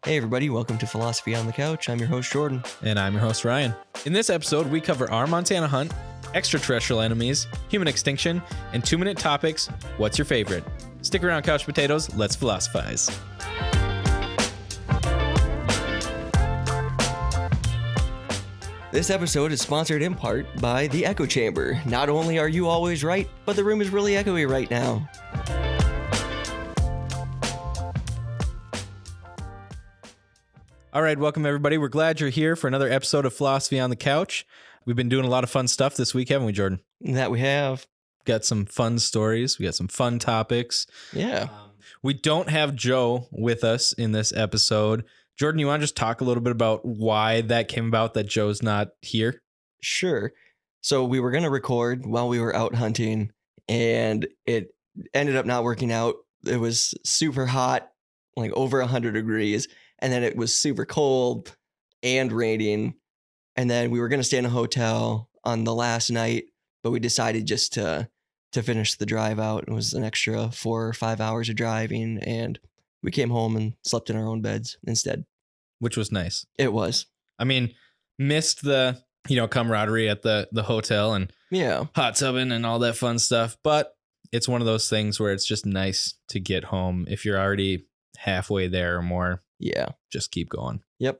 Hey everybody, welcome to Philosophy on the Couch. I'm your host Jordan. And I'm your host Ryan. In this episode, we cover our Montana hunt, extraterrestrial enemies, human extinction, and 2-minute topics. What's your favorite? Stick around, couch potatoes. Let's philosophize. This episode is sponsored in part by the Echo Chamber. Not only are you always right, but the room is really echoey right now. All right, welcome everybody. We're glad you're here for another episode of Philosophy on the Couch. We've been doing a lot of fun stuff this week, haven't we, Jordan? That we have. Got some fun stories. We got some fun topics. Yeah. We don't have Joe with us in this episode. Jordan, you want to just talk a little bit about why that came about, that Joe's not here? Sure. So we were going to record while we were out hunting, and it ended up not working out. It was super hot, like over 100 degrees. And then it was super cold and raining. And then we were going to stay in a hotel on the last night, but we decided just to finish the drive out. It was an extra 4 or 5 hours of driving, and we came home and slept in our own beds instead. Which was nice. It was. I mean, missed the, camaraderie at the hotel and hot tubbing and all that fun stuff. But it's one of those things where it's just nice to get home if you're already halfway there or more. Yeah. Just keep going. Yep.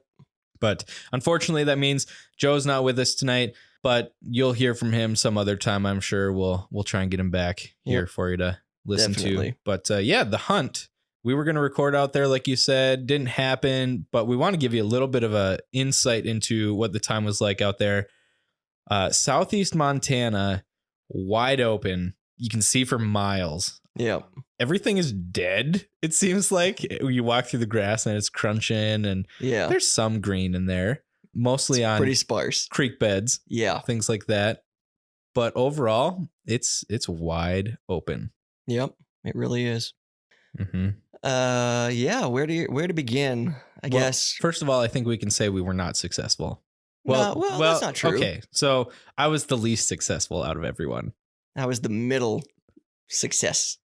But unfortunately, that means Joe's not with us tonight, but you'll hear from him some other time. I'm sure we'll try and get him back here for you to listen to. But the hunt, we were going to record out there, like you said, didn't happen, but we want to give you a little bit of a insight into what the time was like out there. Southeast Montana, wide open. You can see for miles. Yep. Everything is dead, it seems like. You walk through the grass and it's crunching, and there's some green in there, mostly on pretty sparse creek beds. Yeah. Things like that. But overall, it's wide open. Yep. It really is. Mm-hmm. Where to begin? I guess. First of all, I think we can say we were not successful. Well, that's not true. Okay. So I was the least successful out of everyone. I was the middle success.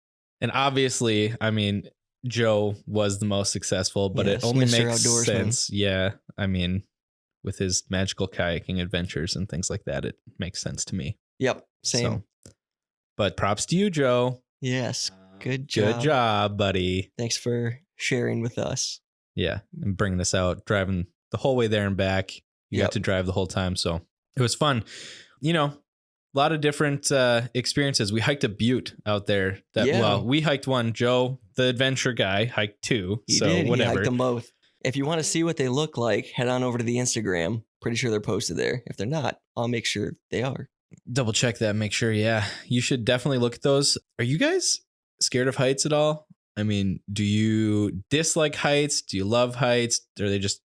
And obviously, I mean, Joe was the most successful, but it only Mr. makes Outdoorsman. sense. Yeah. I mean, with his magical kayaking adventures and things like that, it makes sense to me. Yep. Same. But props to you, Joe. Yes. Good job. Good job, buddy. Thanks for sharing with us. Yeah. And bringing us out, driving the whole way there and back. You got to drive the whole time. So it was fun. A lot of different experiences. We hiked a butte out there. We hiked one. Joe, the adventure guy, hiked two. He hiked them both. If you want to see what they look like, head on over to the Instagram. Pretty sure they're posted there. If they're not, I'll make sure they are. Double check that. Make sure. Yeah. You should definitely look at those. Are you guys scared of heights at all? I mean, do you dislike heights? Do you love heights? Are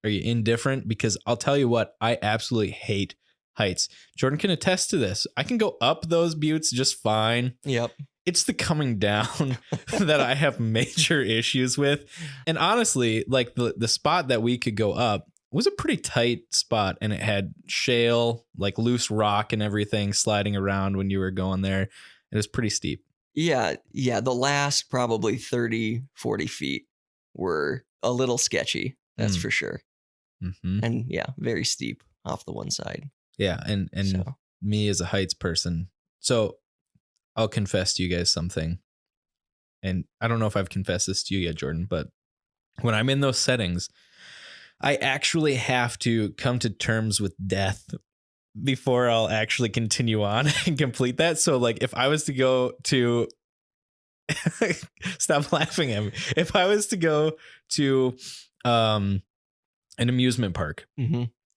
you indifferent? Because I'll tell you what, I absolutely hate heights. Jordan can attest to this. I can go up those buttes just fine. Yep. It's the coming down that I have major issues with. And honestly, like the spot that we could go up was a pretty tight spot, and it had shale, like loose rock and everything sliding around when you were going there. It was pretty steep. Yeah. The last probably 30, 40 feet were a little sketchy. That's for sure. Mm-hmm. And very steep off the one side. Yeah, and me as a heights person. So I'll confess to you guys something. And I don't know if I've confessed this to you yet, Jordan, but when I'm in those settings, I actually have to come to terms with death before I'll actually continue on and complete that. So like if I was to go to stop laughing at me. If I was to go to an amusement park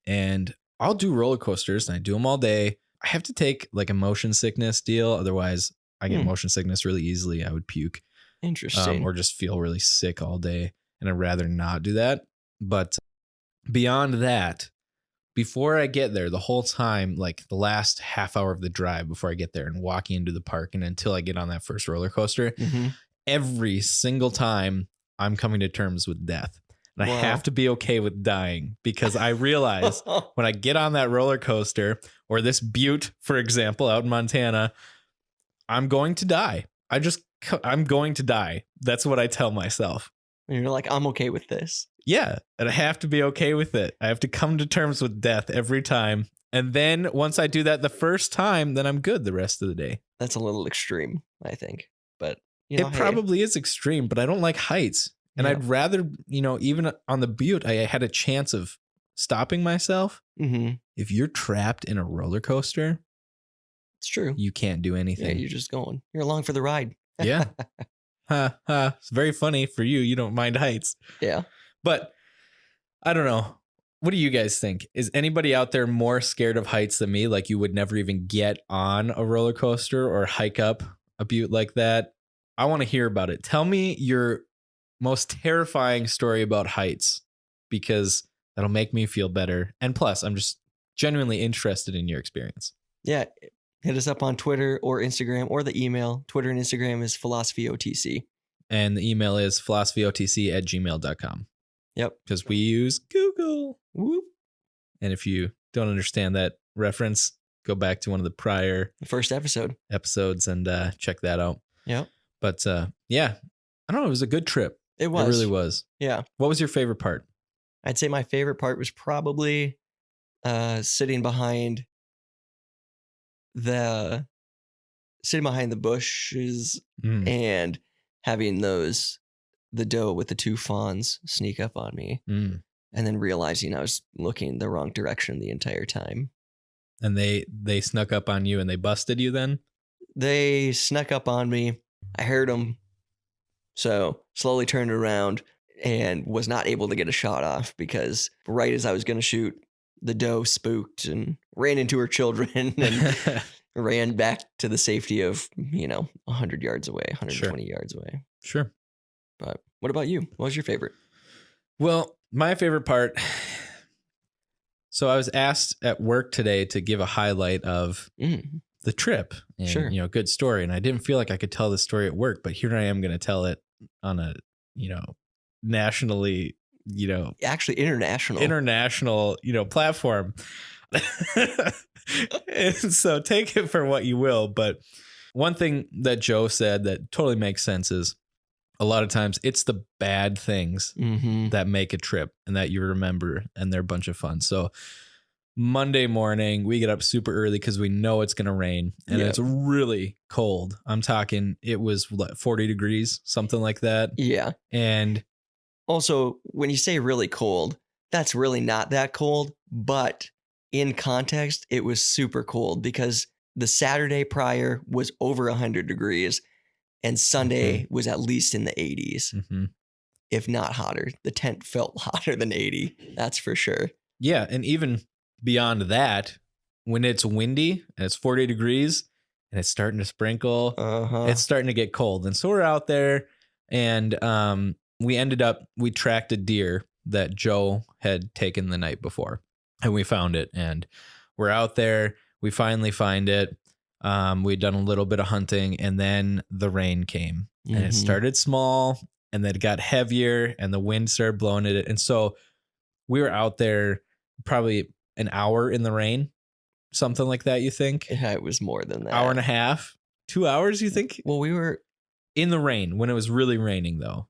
and I'll do roller coasters and I do them all day. I have to take like a motion sickness deal. Otherwise I get motion sickness really easily. I would puke. Interesting. Or just feel really sick all day. And I'd rather not do that. But beyond that, before I get there, the whole time, like the last half hour of the drive before I get there and walking into the park and until I get on that first roller coaster, every single time I'm coming to terms with death. And I have to be okay with dying because I realize when I get on that roller coaster or this butte, for example, out in Montana, I'm going to die. I'm going to die. That's what I tell myself. And you're like, I'm okay with this. Yeah. And I have to be okay with it. I have to come to terms with death every time. And then once I do that the first time, then I'm good the rest of the day. That's a little extreme, I think. But, It hey, probably is extreme, but I don't like heights. And Yeah. I'd rather, even on the butte, I had a chance of stopping myself. Mm-hmm. If you're trapped in a roller coaster, It's true. you can't do Yeah, anything. you're just going. You're along for the ride. Yeah. Ha ha. It's very funny for you. You don't mind heights. Yeah. But I don't know. What do you guys think? Is anybody out there more scared of heights than me? Like you would never even get on a roller coaster or hike up a butte like that? I want to hear about it. Tell me your most terrifying story about heights, because that'll make me feel better. And plus, I'm just genuinely interested in your experience. Yeah. Hit us up on Twitter or Instagram or the email. Twitter and Instagram is philosophyotc. And the email is philosophyotc@gmail.com. Yep. Because we use Google. Whoop. And if you don't understand that reference, go back to one of the prior The first episode. episodes and check that out. Yep. But yeah, I don't know. It was a good trip. It was. It really was. Yeah. What was your favorite part? I'd say my favorite part was probably sitting behind the bushes Mm. and having the doe with the two fawns sneak up on me, Mm. and then realizing I was looking the wrong direction the entire time. And they snuck up on you and they busted you then? They snuck up on me. I heard them. So slowly turned around and was not able to get a shot off because right as I was going to shoot, the doe spooked and ran into her children and ran back to the safety of, 100 yards away, 120 yards away. Sure. But what about you? What was your favorite? Well, my favorite part. So I was asked at work today to give a highlight of Mm, the trip and, Sure. good story. And I didn't feel like I could tell the story at work, but here I am going to tell it on a, nationally, actually, international. platform. And so take it for what you will. But one thing that Joe said that totally makes sense is a lot of times it's the bad things Mm-hmm. that make a trip and that you remember, and they're a bunch of fun. So Monday morning, we get up super early because we know it's going to rain and Yeah. it's really cold. I'm talking, it was 40 degrees, something like that. Yeah. And Also, when you say really cold, that's really not that cold. But in context, it was super cold because the Saturday prior was over 100 degrees and Sunday was at least in the 80s, mhm. if not hotter. The tent felt hotter than 80. That's for sure. Yeah. And even beyond that, when it's windy and it's 40 degrees and it's starting to sprinkle, Uh-huh. it's starting to get cold. And so we're out there and we tracked a deer that Joe had taken the night before and we found it. And we're out there. We finally find it. We'd done a little bit of hunting and then the rain came and it Mhm. started small and then it got heavier and the wind started blowing it. And so we were out there probably an hour in the rain, something like that. You think? Yeah, it was more than that. Hour and a half, 2 hours, you think? Well, we were, In the rain when it was really raining though.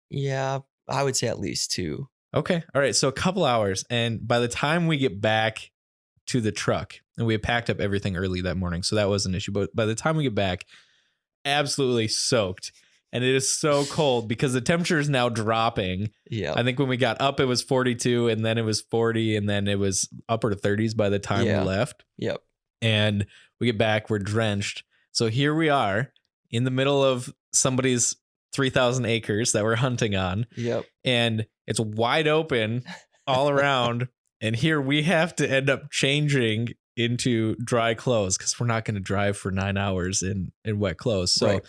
yeah, I would say at least 2. Okay. All right. So a couple hours. And by the time we get back to the truck, and we had packed up everything early that morning, so that was an issue. But by the time we get back, absolutely soaked. And it is so cold because the temperature is now dropping. Yeah. I think when we got up, it was 42 and then it was 40 and then it was upper to 30s by the time Yeah. we left. Yep. And we get back, we're drenched. So here we are in the middle of somebody's 3,000 acres that we're hunting on. Yep. And it's wide open all around. And here we have to end up changing into dry clothes because we're not going to drive for 9 hours in wet clothes. So Right.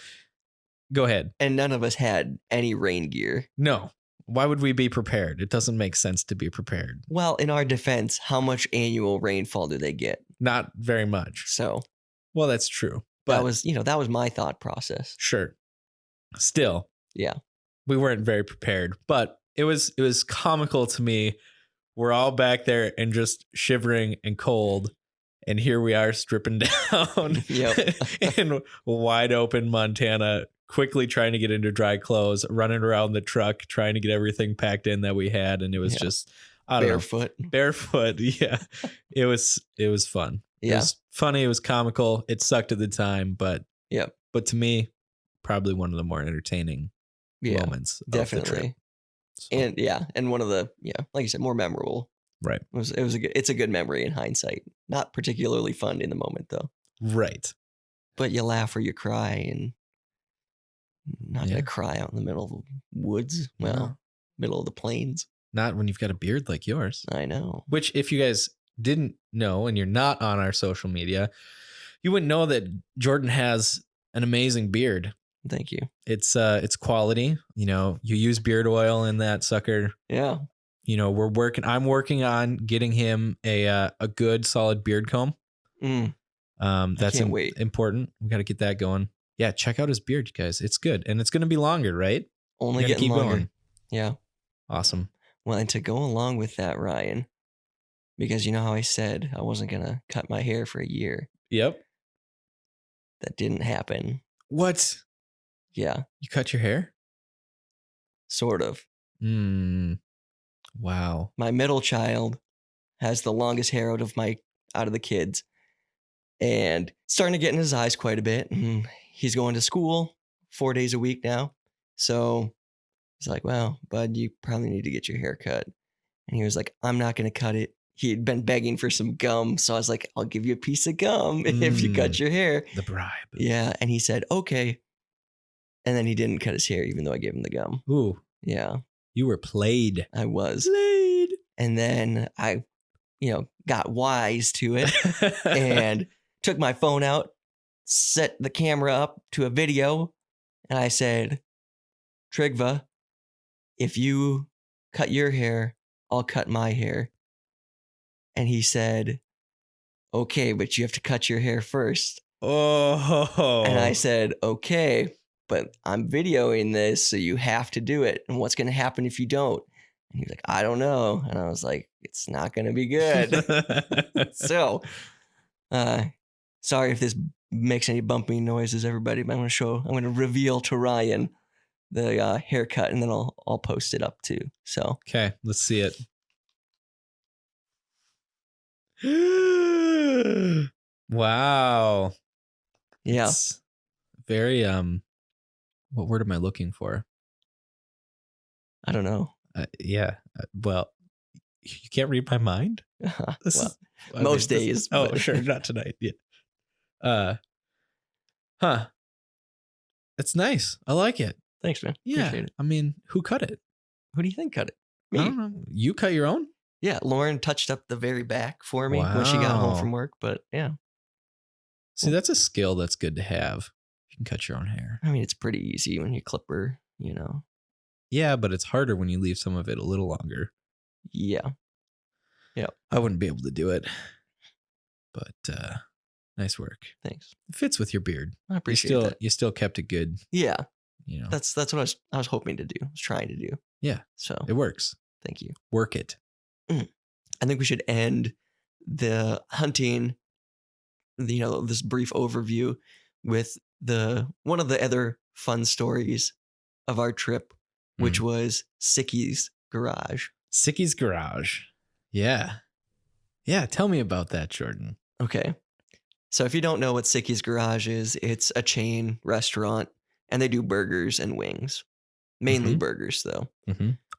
go ahead. And none of us had any rain gear. No. Why would we be prepared? It doesn't make sense to be prepared. Well, in our defense, how much annual rainfall do they get? Not very much. So Well, that's true. But that was my thought process. sure. Still, Yeah. we weren't very prepared, but it was comical to me. We're all back there and just shivering and cold. And here we are stripping down Yep. in wide open Montana quickly trying to get into dry clothes, running around the truck, trying to get everything packed in that we had. And it was just, I don't Barefoot. know, barefoot. Yeah. It was fun. It Yeah. was funny. It was comical. It sucked at the time, but Yep. but to me, probably one of the more entertaining Yeah. moments. Of the trip. Definitely. So, And one of the, like you said, more memorable. right. It's a good memory in hindsight. Not particularly fun in the moment though. Right. But you laugh or you cry, and not Yeah. gonna cry out in the middle of the woods. Well, No. middle of the plains. Not when you've got a beard like yours. I know. Which, if you guys didn't know and you're not on our social media, you wouldn't know that Jordan has an amazing beard. Thank you. It's quality. You know, you use beard oil in that sucker. Yeah. You know, I'm working on getting him a good solid beard comb. That's can't wait. important. We got to get that going. Yeah, check out his beard, you guys. It's good, and it's going to be longer, right? Only We gotta getting keep longer. going. Yeah. Awesome. Well, and to go along with that, Ryan, because you know how I said I wasn't gonna cut my hair for a year. Yep. That didn't happen. What? Yeah, You cut your hair? sort of. Wow. My middle child has the longest hair out of the kids, and starting to get in his eyes quite a bit. He's going to school 4 days a week now, so he's like, "Well, bud, you probably need to get your hair cut." And he was like, "I'm not going to cut it." He had been begging for some gum, so I was like, "I'll give you a piece of gum if you cut your hair." The bribe. Yeah, and he said, "Okay." And then he didn't cut his hair, even though I gave him the gum. Ooh, Yeah, you were played. I was. Played. And then I, got wise to it and took my phone out, set the camera up to a video, and I said, "Trigva, if you cut your hair, I'll cut my hair." And he said, "Okay, but you have to cut your hair first." Oh. And I said, "Okay, but I'm videoing this, so you have to do it. And what's going to happen if you don't?" And he was like, "I don't know." And I was like, "It's not going to be good." So, sorry if this makes any bumping noises, everybody, but I'm going to reveal to Ryan the haircut, and then I'll post it up too. So, Okay, let's see it. Wow. yeah. It's very what word am I looking for? I don't know. Well, you can't read my mind. Well, most days, Oh, but- sure, not tonight. Yeah. Huh. It's nice. I like it. thanks, man. Yeah. Appreciate it. I mean, who cut it? Who do you think cut it? I Me. don't know. You cut your own? Yeah, Lauren touched up the very back for me when she got home Wow. from work, but yeah. See, that's a skill that's good to have. You can cut your own hair. I mean, it's pretty easy when you clipper, Yeah, but it's harder when you leave some of it a little longer. Yeah. I wouldn't be able to do it. But nice work. Thanks. It fits with your beard. I appreciate that. You still kept it good, Yeah. you know. That's what I was hoping to do. I was trying to do. Yeah. So It works. thank you. Work it. I think we should end the hunting, this brief overview with one of the other fun stories of our trip, which was Sicky's garage. Sicky's Garage. Yeah. Yeah. Tell me about that, Jordan. Okay. So if you don't know what Sicky's Garage is, it's a chain restaurant and they do burgers and wings. Mainly Mhm. burgers though.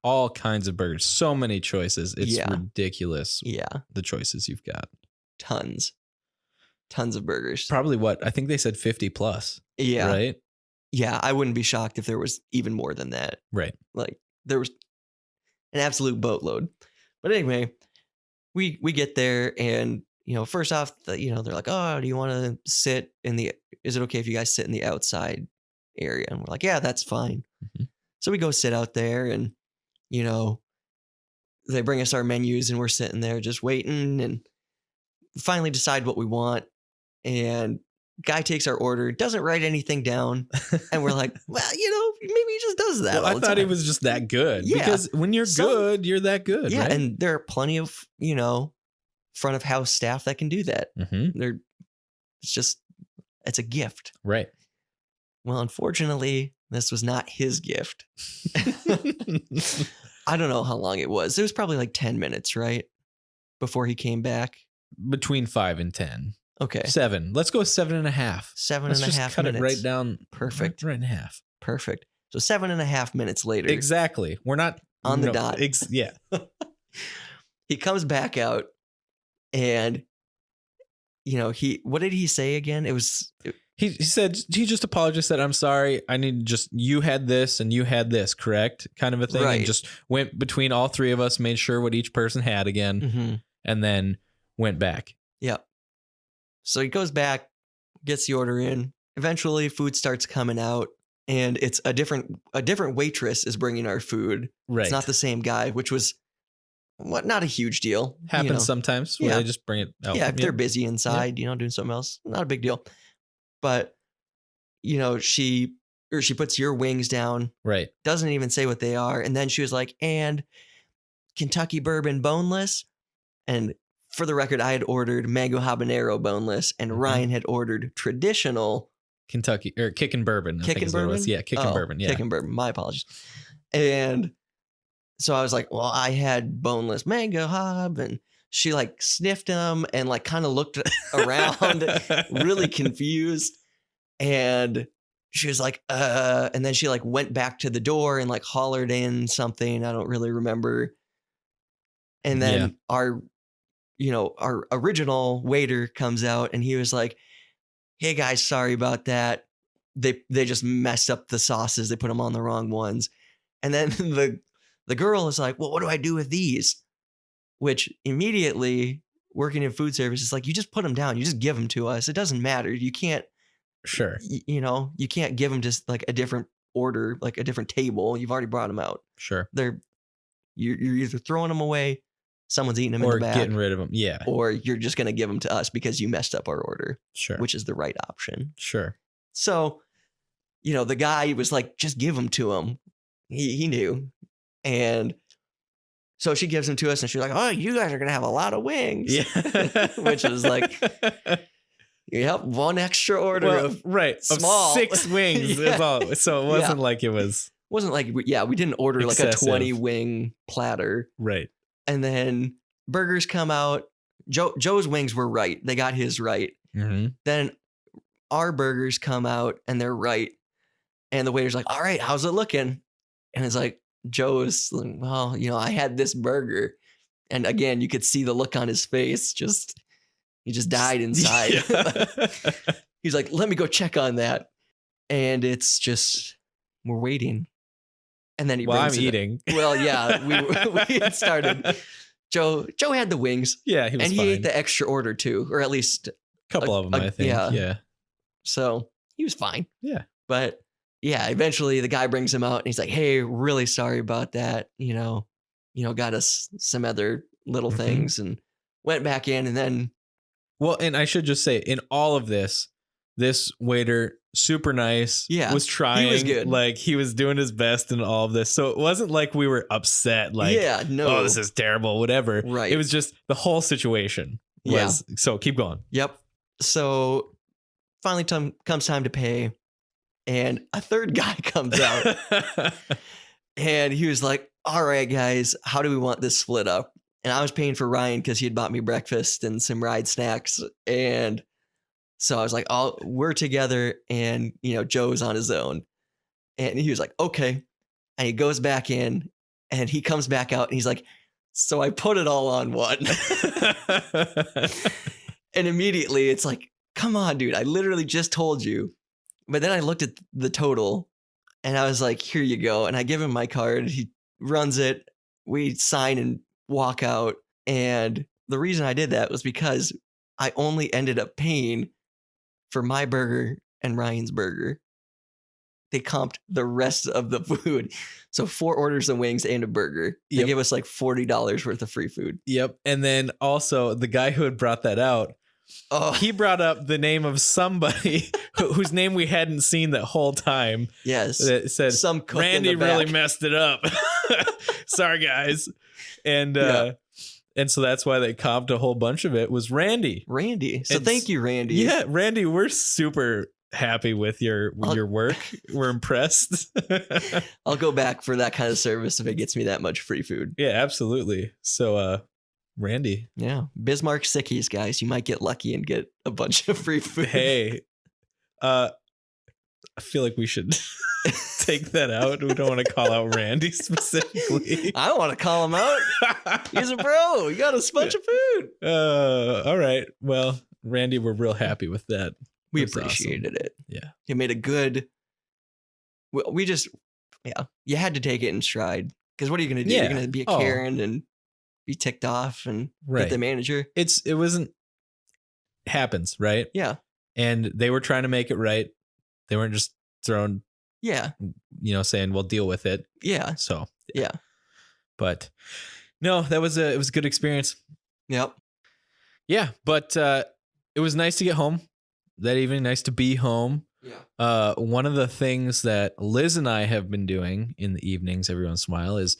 All kinds of burgers. So many choices. It's Yeah. ridiculous Yeah. the choices you've got. Tons of burgers. Probably what? I think they said 50 plus. Yeah. Right? Yeah. I wouldn't be shocked if there was even more than that. Right. Like there was an absolute boatload. But anyway, we get there and first off, they're like, "Oh, do you want to sit is it okay if you guys sit in the outside area?" And we're like, "Yeah, that's fine." Mhm. So we go sit out there and, they bring us our menus and we're sitting there just waiting and finally decide what we want. And guy takes our order, doesn't write anything down. And we're like, "Well, maybe he just does that." Well, all I the thought he time. was just that good. Yeah. Because when you're good, you're that good. Yeah. Right? And there are plenty of, front of house staff that can do that. Mhm. It's a gift. Right. Well, unfortunately, this was not his gift. I don't know how long it was. It was probably like 10 minutes, right? Before he came back. Between 5 and 10. Okay. 7. Let's go 7.5. Seven Let's and a just half cut minutes. it right down. Perfect. Right in half. Perfect. So 7.5 minutes later. Exactly. We're not On the dot. Yeah. He comes back out and, what did he say again? It was... He said, he just apologized, said, I'm sorry. I need just, you had this and you had this, correct? Kind of a thing. Right. And just went between all three of us, made sure what each person had again, Mm-hmm. and then went back. Yep. So he goes back, gets the order in. Eventually, food starts coming out, and it's a different waitress is bringing our food. Right. It's not the same guy, which was not a huge deal. Happens sometimes where Yeah. they just bring it out. Yeah, if they're busy inside, doing something else, not a big deal. But she puts your wings down, Right. doesn't even say what they are, and then she was like, "And Kentucky bourbon boneless." And for the record, I had ordered mango habanero boneless, and Mhm. Ryan had ordered traditional Kentucky or kickin' bourbon. I think kickin' is what it was. bourbon. Yeah, kickin' bourbon. Yeah. Kickin' bourbon. My apologies. And so I was like, "Well, I had boneless mango hab," and she like sniffed them and like kind of looked around, really confused. And she was like, and then she like went back to the door and like hollered in something. I don't really remember. And then our original waiter comes out and he was like, "Hey guys, sorry about that. They just messed up the sauces. They put them on the wrong ones." And then the girl is like, "Well, what do I do with these?" Which immediately, working in food service, is like, you just put them down. You just give them to us. It doesn't matter. You can't, Sure. you can't give them just like a different order, like a different table. You've already brought them out. Sure. You're either throwing them away, someone's eating them in Or the back, getting rid of them. Yeah. or you're just going to give them to us because you messed up our order, Sure. which is the right option. Sure. So, the guy was like, just give them to him. He knew. And so she gives them to us and she's like, "Oh, you guys are going to have a lot of wings." Yeah. Which was like, yep, one extra order of right. small. Of 6 wings. Yeah. Is all. So it wasn't like it was. Wasn't like, we didn't order like a Excessive. 20 wing platter. Right. And then burgers come out. Joe's wings were right. They got his right. Mm-hmm. Then our burgers come out and they're right. And the waiter's like, "All right, how's it looking?" And it's like, Joe's like, "Well, I had this burger." And again, you could see the look on his face. He just died inside. Yeah. He's like, "Let me go check on that." And it's just, we're waiting. And then he Well, I'm brings it. eating. Well, yeah, we had started. Joe had the wings. Yeah, he was And he fine. ate the extra order too, or at least, couple of them, I think. yeah. Yeah. so he was fine. Yeah. But yeah, eventually the guy brings him out and he's like, "Hey, really sorry about that. Got us some other little Mhm. things," and went back in. And then, Well, and I should just say, in all of this waiter, super nice. Yeah, was trying. he was good. Like he was doing his best in all of this. So it wasn't like we were upset. Like, yeah, no, oh, this is terrible. Whatever. right. It was just the whole situation. Was, So keep going. Yep. So finally comes time to pay. And a third guy comes out and he was like, "All right, guys, how do we want this split up?" And I was paying for Ryan because he had bought me breakfast and some ride snacks. And so I was like, "Oh, we're together." And, Joe's on his own. And he was like, "Okay." And he goes back in and he comes back out and he's like, "So I put it all on one." And immediately it's like, come on, dude. I literally just told you. But then I looked at the total and I was like, "Here you go." And I give him my card. He runs it. We sign and walk out. And the reason I did that was because I only ended up paying for my burger and Ryan's burger. They comped the rest of the food. So 4 orders of wings and a burger. They Yep. gave us like $40 worth of free food. Yep. And then also the guy who had brought that out, Oh, he brought up the name of somebody whose name we hadn't seen that whole time. yes. That said, Some cook in Randy the really back. messed it up. Sorry, guys. And Yeah. and so that's why they comped a whole bunch of it was Randy. Randy. So It's- thank you, Randy. Yeah, Randy, we're super happy with your work. We're impressed. I'll go back for that kind of service if it gets me that much free food. Yeah, absolutely. So, Randy, Yeah. Bismarck Sickies, guys. You might get lucky and get a bunch of free food. hey, I feel like we should take that out. We don't want to call out Randy specifically. I don't want to call him out. He's a bro. You got a bunch of food. All right. Well, Randy, we're real happy with that. We That's appreciated it. Yeah. You made a good. We just, yeah, you had to take it in stride. Because what are you going to do? Yeah. You're going to be a Oh. Karen and be ticked off and Right. hit the manager. It wasn't happens, right? Yeah. And they were trying to make it right. They weren't just throwing, Yeah. saying, "Well, deal with it." Yeah. So, Yeah. but no, it was a good experience. Yep. Yeah, but it was nice to get home that evening. Nice to be home. Yeah. One of the things that Liz and I have been doing in the evenings every once in a while is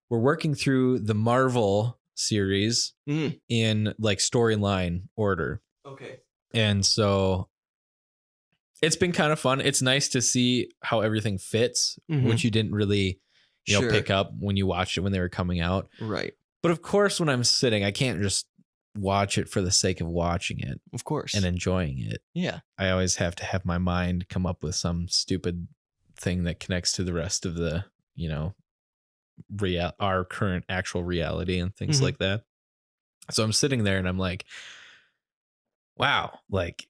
we're working through the Marvel series in like storyline order. Okay. And so it's been kind of fun. It's nice to see how everything fits, which you didn't really, Sure. pick up when you watched it when they were coming out. Right. But of course, when I'm sitting, I can't just watch it for the sake of watching it Of course. and enjoying it. Yeah. I always have to have my mind come up with some stupid thing that connects to the rest of the, our current actual reality and things Mhm. like that. So I'm sitting there and I'm like, wow, like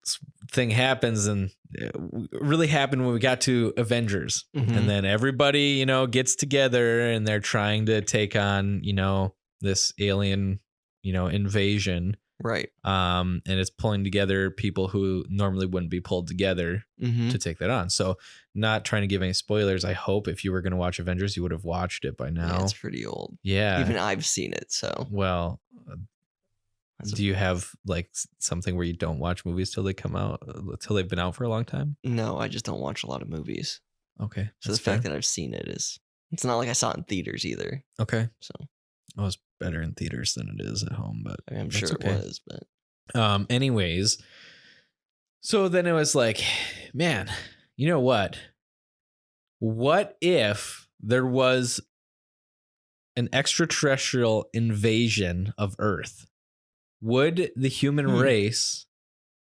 this thing happens, and it really happened when we got to Avengers. Mhm. And then everybody, gets together and they're trying to take on, this alien, invasion. Right. And it's pulling together people who normally wouldn't be pulled together Mm-hmm. to take that on. So, not trying to give any spoilers. I hope if you were going to watch Avengers, you would have watched it by Yeah, now. it's pretty old. Yeah. Even I've seen it. So Well, That's do you have like something where you don't watch movies till they come out, till they've been out for a long time? no, I just don't watch a lot of movies. Okay. So the fact that I've seen it it's not like I saw it in theaters either. Okay. So It was better in theaters than it is at home, but I'm that's sure okay. it was, but Anyways, so then it was like, man, you know what? What if there was an extraterrestrial invasion of Earth? Would the human race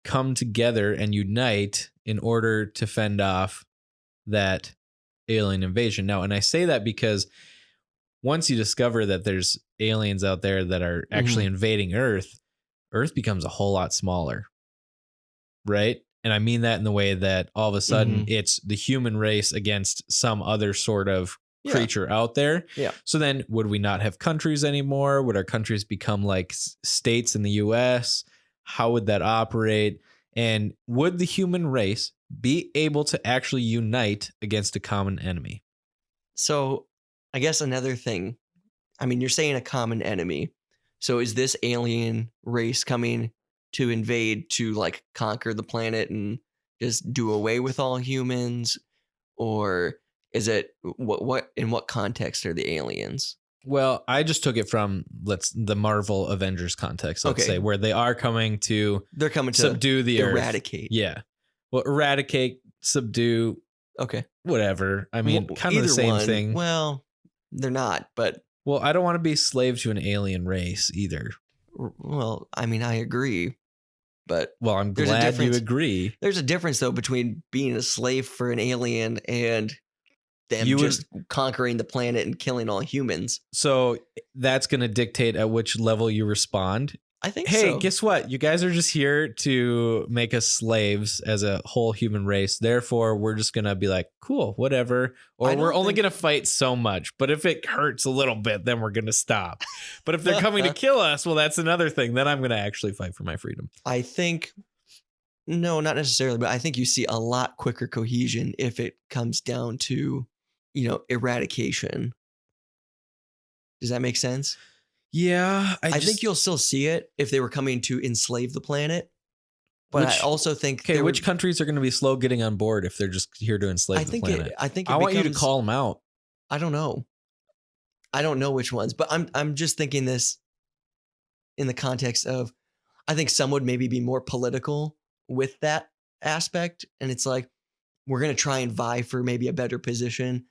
come together and unite in order to fend off that alien invasion? Now, and I say that because once you discover that there's aliens out there that are actually invading Earth, Earth becomes a whole lot smaller. Right? And I mean that in the way that all of a sudden it's the human race against some other sort of creature out there. Yeah. So then would we not have countries anymore? Would our countries become like states in the US? How would that operate? And would the human race be able to actually unite against a common enemy? So I guess another thing, I mean, you're saying a common enemy. So is this alien race coming to invade to like conquer the planet and just do away with all humans? Or is it what in what context are the aliens? Well, I just took it from the Marvel Avengers context, let's Okay. say, where they are coming to They're coming to subdue the Earth. eradicate. Yeah. Well, eradicate, subdue, Okay. whatever. I mean, Well, kind of the either same one. thing. Well, they're not, but Well, I don't want to be slave to an alien race either. well, I mean, I agree. But Well, I'm There's a glad you difference. agree. there's a difference though between being a slave for an alien and them You would- just conquering the planet and killing all humans. So that's going to dictate at which level you respond. I think Hey, so. guess what? You guys are just here to make us slaves as a whole human race. Therefore, we're just going to be like, cool, whatever. Or I don't we're only think- going to fight so much. But if it hurts a little bit, then we're going to stop. But if they're coming to kill us, well, that's another thing. Then I'm going to actually fight for my freedom. I think no, not necessarily, but I think you see a lot quicker cohesion if it comes down to, eradication. Does that make sense? Yeah. I think you'll still see it if they were coming to enslave the planet. But I Which- also think Okay, there which would- countries are going to be slow getting on board if they're just here to enslave I the think planet? I think I want you to becomes- call them out. I don't know. I don't know which ones, but I'm just thinking this in the context of I think some would maybe be more political with that aspect, and it's like we're gonna try and vie for maybe a better position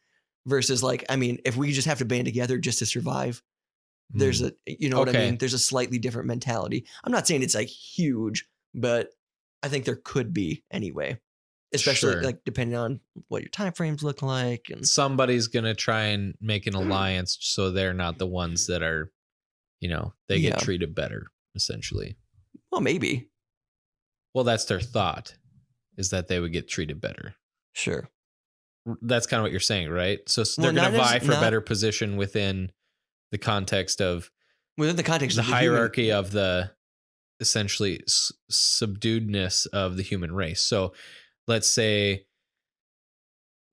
versus like, I mean, if we just have to band together just to survive, there's a, you know what I Okay. mean? There's a slightly different mentality. I'm not saying it's like huge, but I think there could be anyway, especially Sure. like depending on what your time frames look like. And Somebody's gonna try and make an alliance so they're not the ones that are, they get Yeah. treated better, essentially. well, maybe. Well, that's their thought, is that they would get treated better. Sure. That's kind of what you're saying, right? So Well, they're going to not as- vie for a not- better position within the context of Within the context the of the human- hierarchy of the essentially subduedness of the human race. So let's say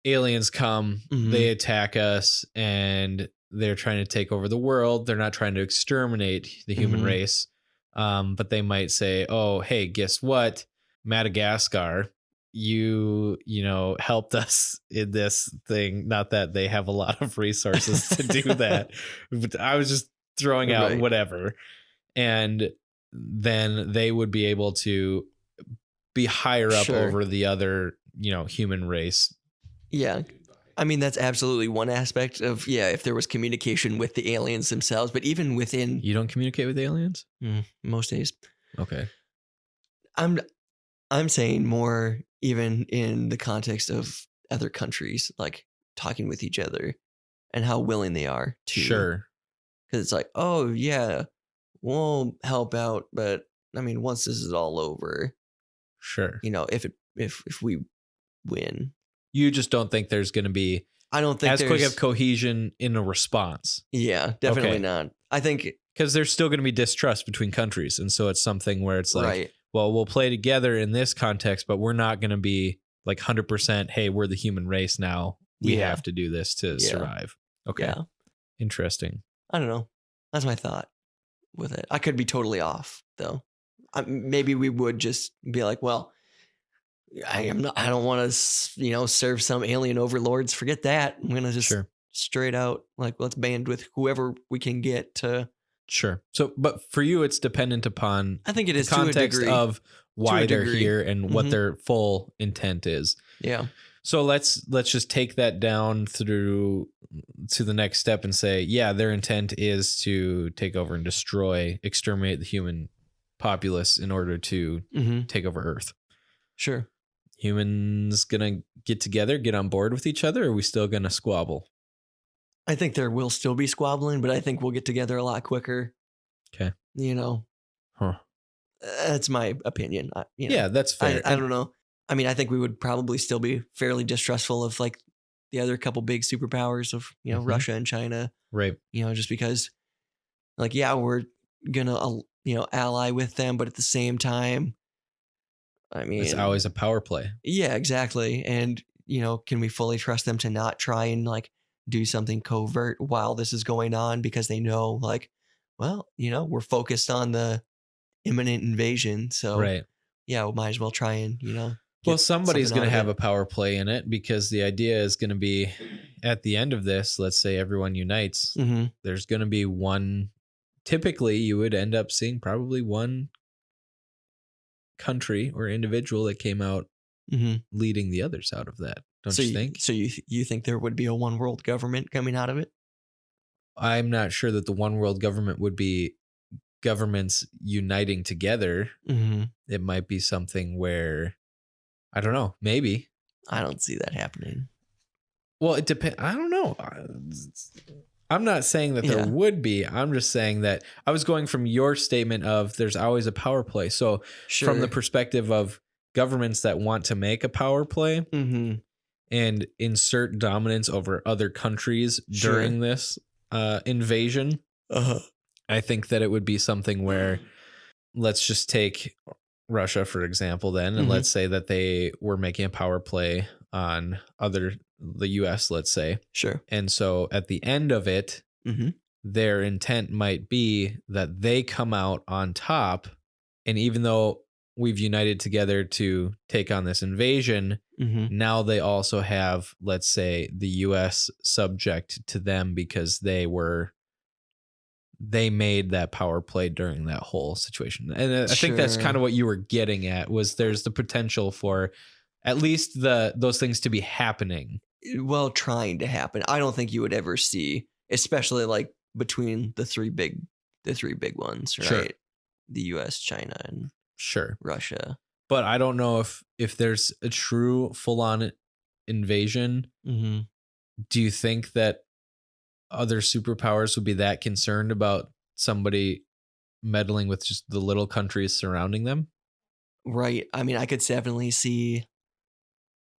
aliens come, Mhm. they attack us, and they're trying to take over the world. They're not trying to exterminate the human Mhm. race. But they might say, oh, hey, guess what? Madagascar, you helped us in this thing. Not that they have a lot of resources to do that, but I was just throwing out Right. whatever. And then they would be able to be higher up Sure. over the other, human race. Yeah. I mean, that's absolutely one aspect of, if there was communication with the aliens themselves, but even within You don't communicate with aliens? most days, Okay. I'm saying more even in the context of other countries, like talking with each other and how willing they are to. Sure. Because it's like, oh, yeah, we'll help out. But I mean, once this is all over, Sure. if we win, You just don't think there's going to be I don't think as quick there's- of cohesion in a response, Yeah, definitely Okay. not. I think, because there's still going to be distrust between countries. And so it's something where it's like, right. well, we'll play together in this context, but we're not going to be like 100%, hey, we're the human race now. We Yeah. have to do this to Yeah. survive. Okay. Yeah. Interesting. I don't know. That's my thought with it. I could be totally off though. Maybe we would just be like, well, I don't want to, serve some alien overlords. Forget that. I'm gonna just Sure. straight out like let's band with whoever we can get to. Sure. So, but for you, it's dependent upon I think it the is to a context degree. of why they're degree. here and what Mhm. their full intent is. Yeah. So let's just take that down through to the next step and say, yeah, their intent is to take over and destroy, exterminate the human populace in order to Mm-hmm. take over Earth. Sure. Humans gonna get together, get on board with each other, or are we still gonna squabble? I think there will still be squabbling, but I think we'll get together a lot quicker. Okay. Huh. That's my opinion. Yeah, that's fair. I don't know. I mean, I think we would probably still be fairly distrustful of like the other couple big superpowers of, Mhm. Russia and China, Right. just because like, yeah, we're gonna, ally with them, but at the same time, I mean, It's always a power play. yeah, exactly. And, can we fully trust them to not try and like do something covert while this is going on because they know like, well, we're focused on the imminent invasion. So Right. yeah, we might as well try and, Well, get somebody's something going to out of have it. a power play in it because the idea is going to be at the end of this, let's say everyone unites, Mhm. there's going to be one. Typically, you would end up seeing probably one country or individual that came out Mhm. leading the others out of that. Don't So you think? So you think there would be a one world government coming out of it? I'm not sure that the one world government would be governments uniting together. Mm-hmm. It might be something where, I don't know, maybe. I don't see that happening. Well, it depends. I don't know. I'm not saying that there Yeah. would be. I'm just saying that I was going from your statement of there's always a power play. So Sure. from the perspective of governments that want to make a power play Mm-hmm. and insert dominance over other countries Sure. during this invasion, Uh-huh. I think that it would be something where, let's just take Russia, for example, then, and Mhm. let's say that they were making a power play on the US, let's say. Sure. And so at the end of it, Mm-hmm. their intent might be that they come out on top. And even though we've united together to take on this invasion, Mm-hmm. now they also have, let's say, the US subject to them because they were they made that power play during that whole situation. And I think that's Sure. kind of what you were getting at, was there's the potential for at least those things to be happening. Well, trying to happen. I don't think you would ever see, especially like between the three big ones, right? Sure. The US, China, and Sure. Russia. But I don't know if there's a true full-on invasion. Mm-hmm. Do you think that other superpowers would be that concerned about somebody meddling with just the little countries surrounding them? Right. I mean, I could definitely see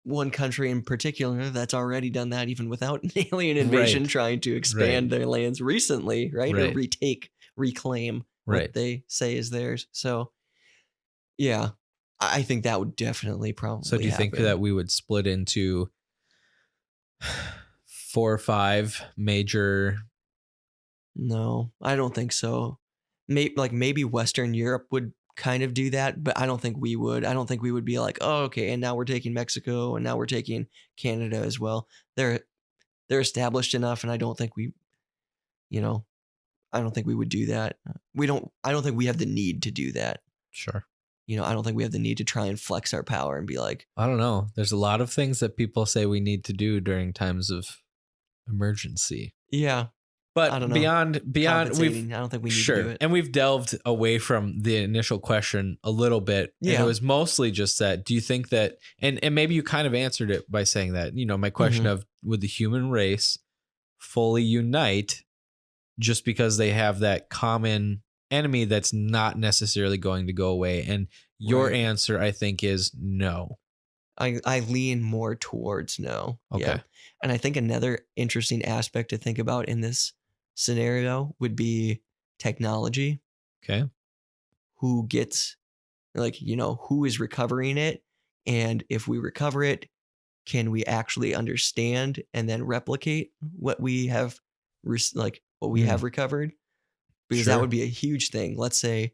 one country in particular that's already done that even without an alien invasion, Right. trying to expand their lands recently, right? Or Right. reclaim Right. what they say is theirs. So, yeah, I think that would definitely probably So do you think happen. that we would split into 4 or 5 major? No, I don't think so. Maybe Western Europe would kind of do that, but I don't think we would. I don't think we would be like, oh, okay, and now we're taking Mexico, and now we're taking Canada as well. They're established enough, and I don't think we, you know, I don't think we would do that. I don't think we have the need to do that. Sure. I don't think we have the need to try and flex our power and be like, I don't know. There's a lot of things that people say we need to do during times of emergency. yeah, But I don't know. beyond Compensating. I don't think we need to do sure. it. And we've delved away from the initial question a little bit. And Yeah. it was mostly just that, do you think that, and maybe you kind of answered it by saying that, my question Mhm. of, would the human race fully unite just because they have that common enemy that's not necessarily going to go away? And your Right. answer, I think, is no. I lean more towards no. Okay. Yeah. And I think another interesting aspect to think about in this scenario would be technology. Okay. Who gets, who is recovering it? And if we recover it, can we actually understand and then replicate what we have, have recovered? Because that Sure. would be a huge thing. Let's say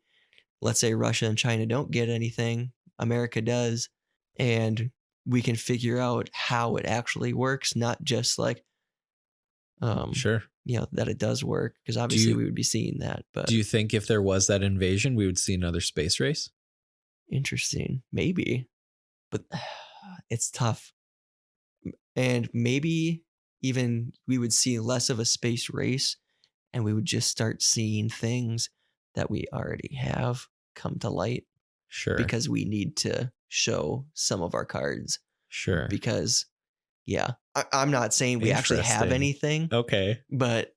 Russia and China don't get anything, America does, and we can figure out how it actually works, not just like, Sure. that it does work. Because obviously you- we would be seeing that. But Do you think if there was that invasion, we would see another space race? interesting, maybe, but it's tough, and maybe even we would see less of a space race, and we would just start seeing things that we already have come to light. Sure. Because we need to show some of our cards. Sure. Because, yeah, I'm not saying we actually have Interesting. anything, Okay. but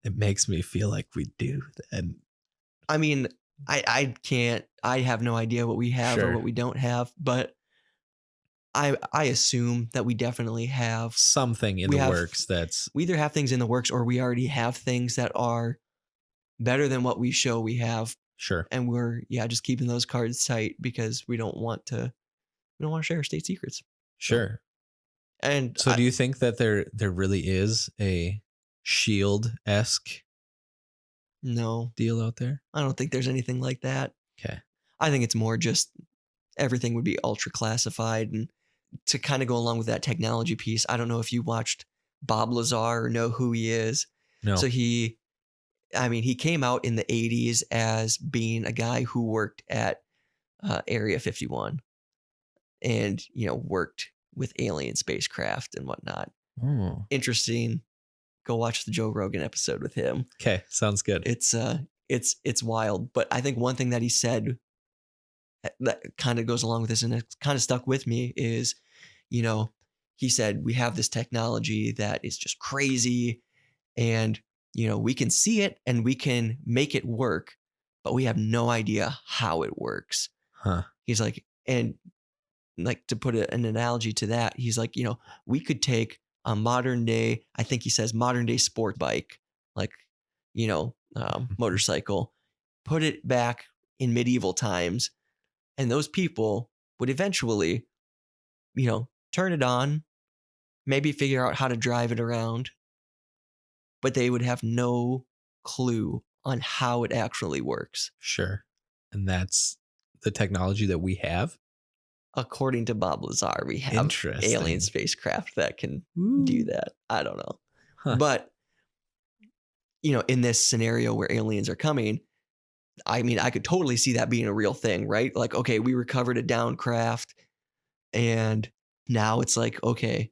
It makes me feel like we do. And I mean, I have no idea what we have Sure. or what we don't have, but I assume that we definitely have. something in We the have- works that's We either have things in the works or we already have things that are better than what we show we have. sure. And we're, just keeping those cards tight because we don't want to share our state secrets. Sure. And So do you think that there really is a Shield-esque no, deal out there? I don't think there's anything like that. Okay. I think it's more just everything would be ultra classified, and to kind of go along with that technology piece. I don't know if you watched Bob Lazar or know who he is. No. So he came out in the 80s as being a guy who worked at Area 51 and, worked with alien spacecraft and whatnot. Oh. Interesting. Go watch the Joe Rogan episode with him. Okay. Sounds good. It's wild. But I think one thing that he said that kind of goes along with this and it kind of stuck with me is, he said, we have this technology that is just crazy and, we can see it and we can make it work, but we have no idea how it works. Huh. He's like, and like to put an analogy to that, he's like, we could take a modern day, I think he says modern day sport bike, like, motorcycle, put it back in medieval times. And those people would eventually, turn it on, maybe figure out how to drive it around, but they would have no clue on how it actually works. Sure. And that's the technology that we have. According to Bob Lazar, we have Interesting. alien spacecraft that can do that. I don't know. Huh. But in this scenario where aliens are coming, I mean, I could totally see that being a real thing, right? Like, okay, we recovered a down craft, and now it's like, okay,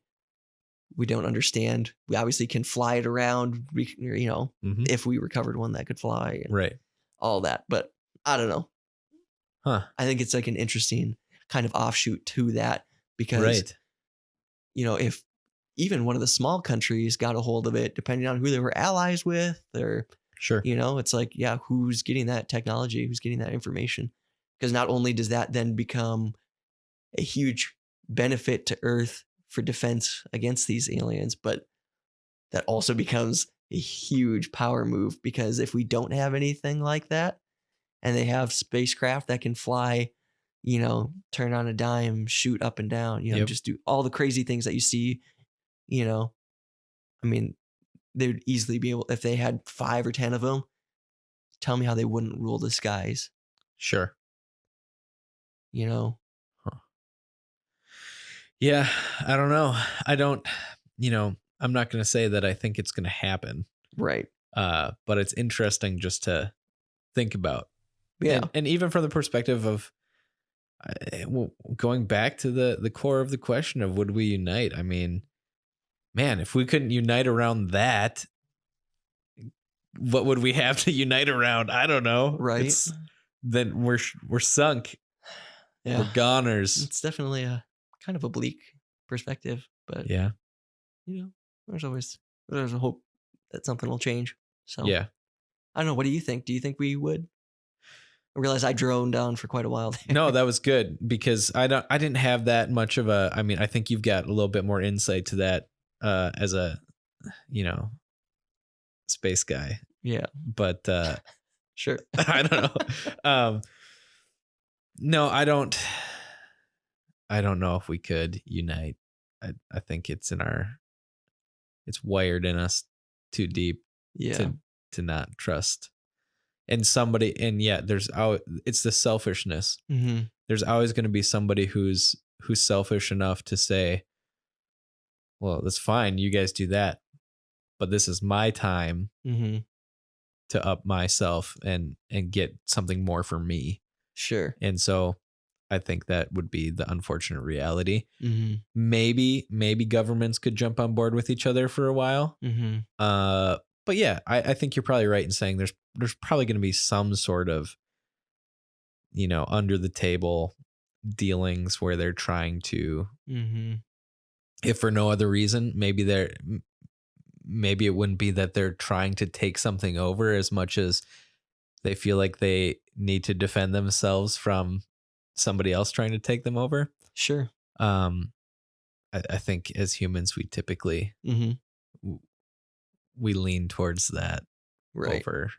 we don't understand. We obviously can fly it around, Mhm. if we recovered one that could fly and Right. all that. But I don't know. Huh. I think it's like an interesting kind of offshoot to that because, Right. if even one of the small countries got a hold of it, depending on who they were allies with, or, Sure. it's like, yeah, who's getting that technology? Who's getting that information? Because not only does that then become a huge benefit to Earth for defense against these aliens, but that also becomes a huge power move because if we don't have anything like that and they have spacecraft that can fly, turn on a dime, shoot up and down, Yep. just do all the crazy things that you see, I mean, they would easily be able, if they had 5 or 10 of them, tell me how they wouldn't rule the skies, Sure. you know? Huh. Yeah, I don't know. I don't, I'm not going to say that I think it's going to happen. Right. But it's interesting just to think about. Yeah. And even from the perspective of going back to the core of the question of would we unite? I mean, man, if we couldn't unite around that, what would we have to unite around? I don't know. Right. Then we're sunk. Yeah. We're goners. It's definitely a kind of a bleak perspective, but Yeah. there's a hope that something will change. So Yeah. I don't know. What do you think? Do you think we would? I realize I droned on for quite a while there. No, that was good because I didn't have that much of a, I mean, I think you've got a little bit more insight to that as a, space guy, Yeah. but Sure. I don't know. No, I don't know if we could unite. I think it's wired in us too deep Yeah. to not trust. And it's the selfishness. Mm-hmm. There's always going to be somebody who's selfish enough to say, well, that's fine, you guys do that, but this is my time Mm-hmm. to up myself and get something more for me. Sure. And so I think that would be the unfortunate reality. Mm-hmm. Maybe governments could jump on board with each other for a while. Mm-hmm. But yeah, I think you're probably right in saying there's probably going to be some sort of, under the table dealings where they're trying to, Mm-hmm. if for no other reason, maybe it wouldn't be that they're trying to take something over as much as they feel like they need to defend themselves from somebody else trying to take them over. Sure. I think as humans, we typically Mm-hmm. we lean towards that Right. over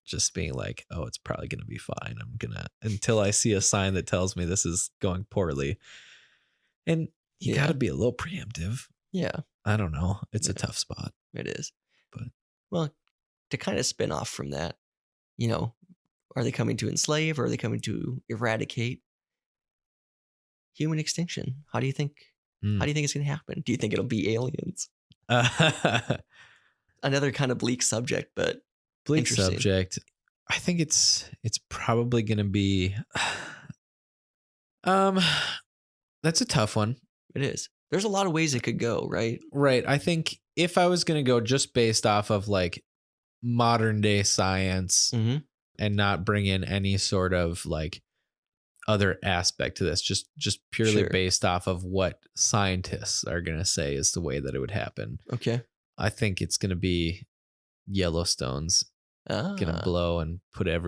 just being like, oh, it's probably going to be fine. I'm going to, until I see a sign that tells me this is going poorly. And you Yeah. got to be a little preemptive. Yeah. I don't know. It's a Yeah. tough spot. It is. But well, to kind of spin off from that, are they coming to enslave or are they coming to eradicate? Human extinction. How do you think it's going to happen? Do you think it'll be aliens? Another kind of bleak subject, but bleak interesting. subject. I think it's probably going to be that's a tough one. It is. There's a lot of ways it could go, right? Right. I think if I was going to go just based off of like modern day science Mm-hmm. and not bring in any sort of like other aspect to this, just purely Sure. based off of what scientists are going to say is the way that it would happen. Okay. I think it's going to be Yellowstone's going to blow and put at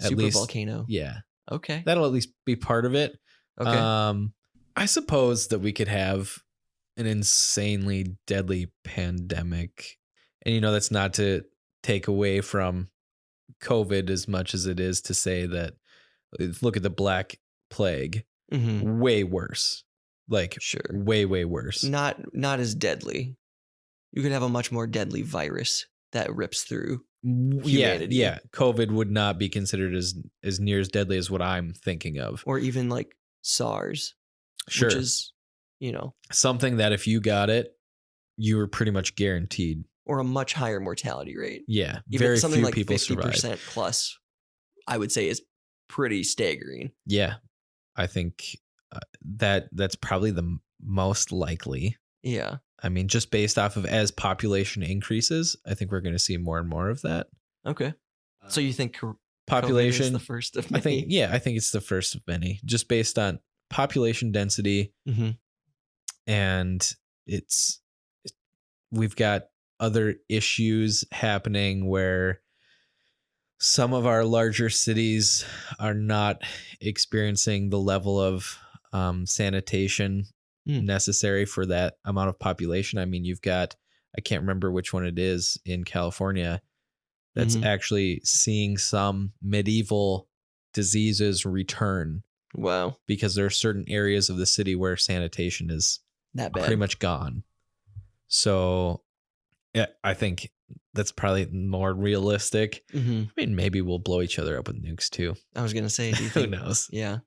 super least volcano. Yeah. Okay. That'll at least be part of it. Okay. I suppose that we could have an insanely deadly pandemic. And, that's not to take away from COVID as much as it is to say that, look at the Black Plague, Mm-hmm. way worse, like Sure. way, way worse. Not as deadly. You could have a much more deadly virus that rips through. humanity. Yeah. COVID would not be considered as near as deadly as what I'm thinking of. Or even like SARS. Sure. Which is, something that if you got it, you were pretty much guaranteed. or a much higher mortality rate. Yeah, Even very something few like people 50% survive. plus, I would say, is pretty staggering. Yeah, I think that's probably the most likely. Yeah. I mean, just based off of as population increases, I think we're going to see more and more of that. Okay. So you think COVID is Population, the first of I think, many? yeah, I think it's the first of many, just based on population density, Mm-hmm. and it's we've got other issues happening where some of our larger cities are not experiencing the level of sanitation Mm. necessary for that amount of population. I mean, you've got, I can't remember which one it is in California that's Mm-hmm. actually seeing some medieval diseases return Wow. because there are certain areas of the city where sanitation is That pretty bad. much gone. So yeah, I think that's probably more realistic. Mm-hmm. I mean, maybe we'll blow each other up with nukes too. I was going to say, do you Who think, knows? yeah.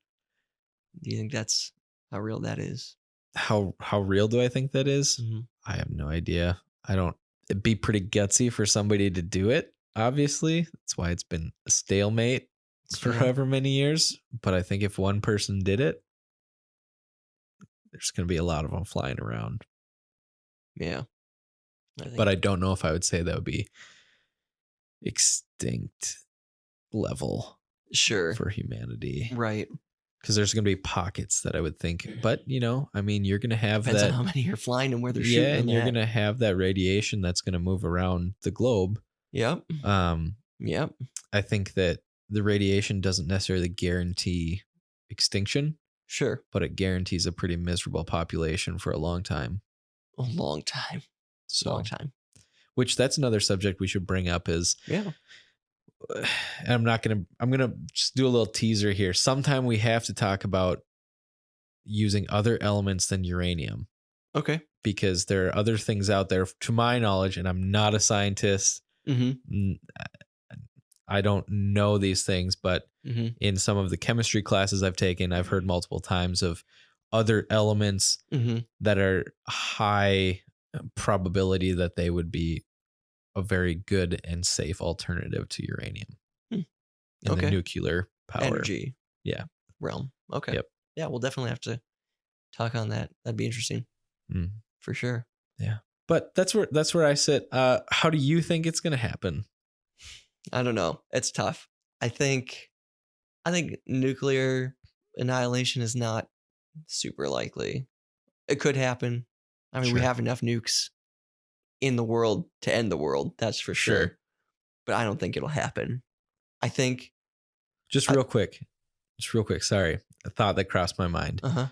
Do you think that's how real that is? How real do I think that is? Mm-hmm. I have no idea. I don't. It'd be pretty gutsy for somebody to do it. Obviously, that's why it's been a stalemate for true. however many years. But I think if one person did it, there's going to be a lot of them flying around. Yeah. I think, But I don't know if I would say that would be extinct level sure. for humanity. Right. Because there's going to be pockets that I would think. But, I mean, you're going to have Depends that. on how many are flying and where they're shooting. Yeah, and them you're at. going to have that radiation that's going to move around the globe. Yep. Yep. I think that the radiation doesn't necessarily guarantee extinction, Sure. but it guarantees a pretty miserable population for a long time. A long time. So, Long time. which that's another subject we should bring up is, Yeah. and I'm going to just do a little teaser here. Sometime we have to talk about using other elements than uranium Okay. because there are other things out there, to my knowledge, and I'm not a scientist. Mm-hmm. I don't know these things, but Mm-hmm. in some of the chemistry classes I've taken, I've heard multiple times of other elements Mm-hmm. that are high probability that they would be a very good and safe alternative to uranium in the Okay. nuclear power. Energy. Yeah. Realm. Okay. Yep. Yeah, we'll definitely have to talk on that. That'd be interesting. Mm. For sure. Yeah. But that's where I sit. How do you think it's going to happen? I don't know. It's tough. I think nuclear annihilation is not super likely. It could happen. I mean, we Sure. have enough nukes in the world to end the world. That's for sure. Sure. But I don't think it'll happen. I think. Just real quick. Sorry. A thought that crossed my mind. Uh-huh.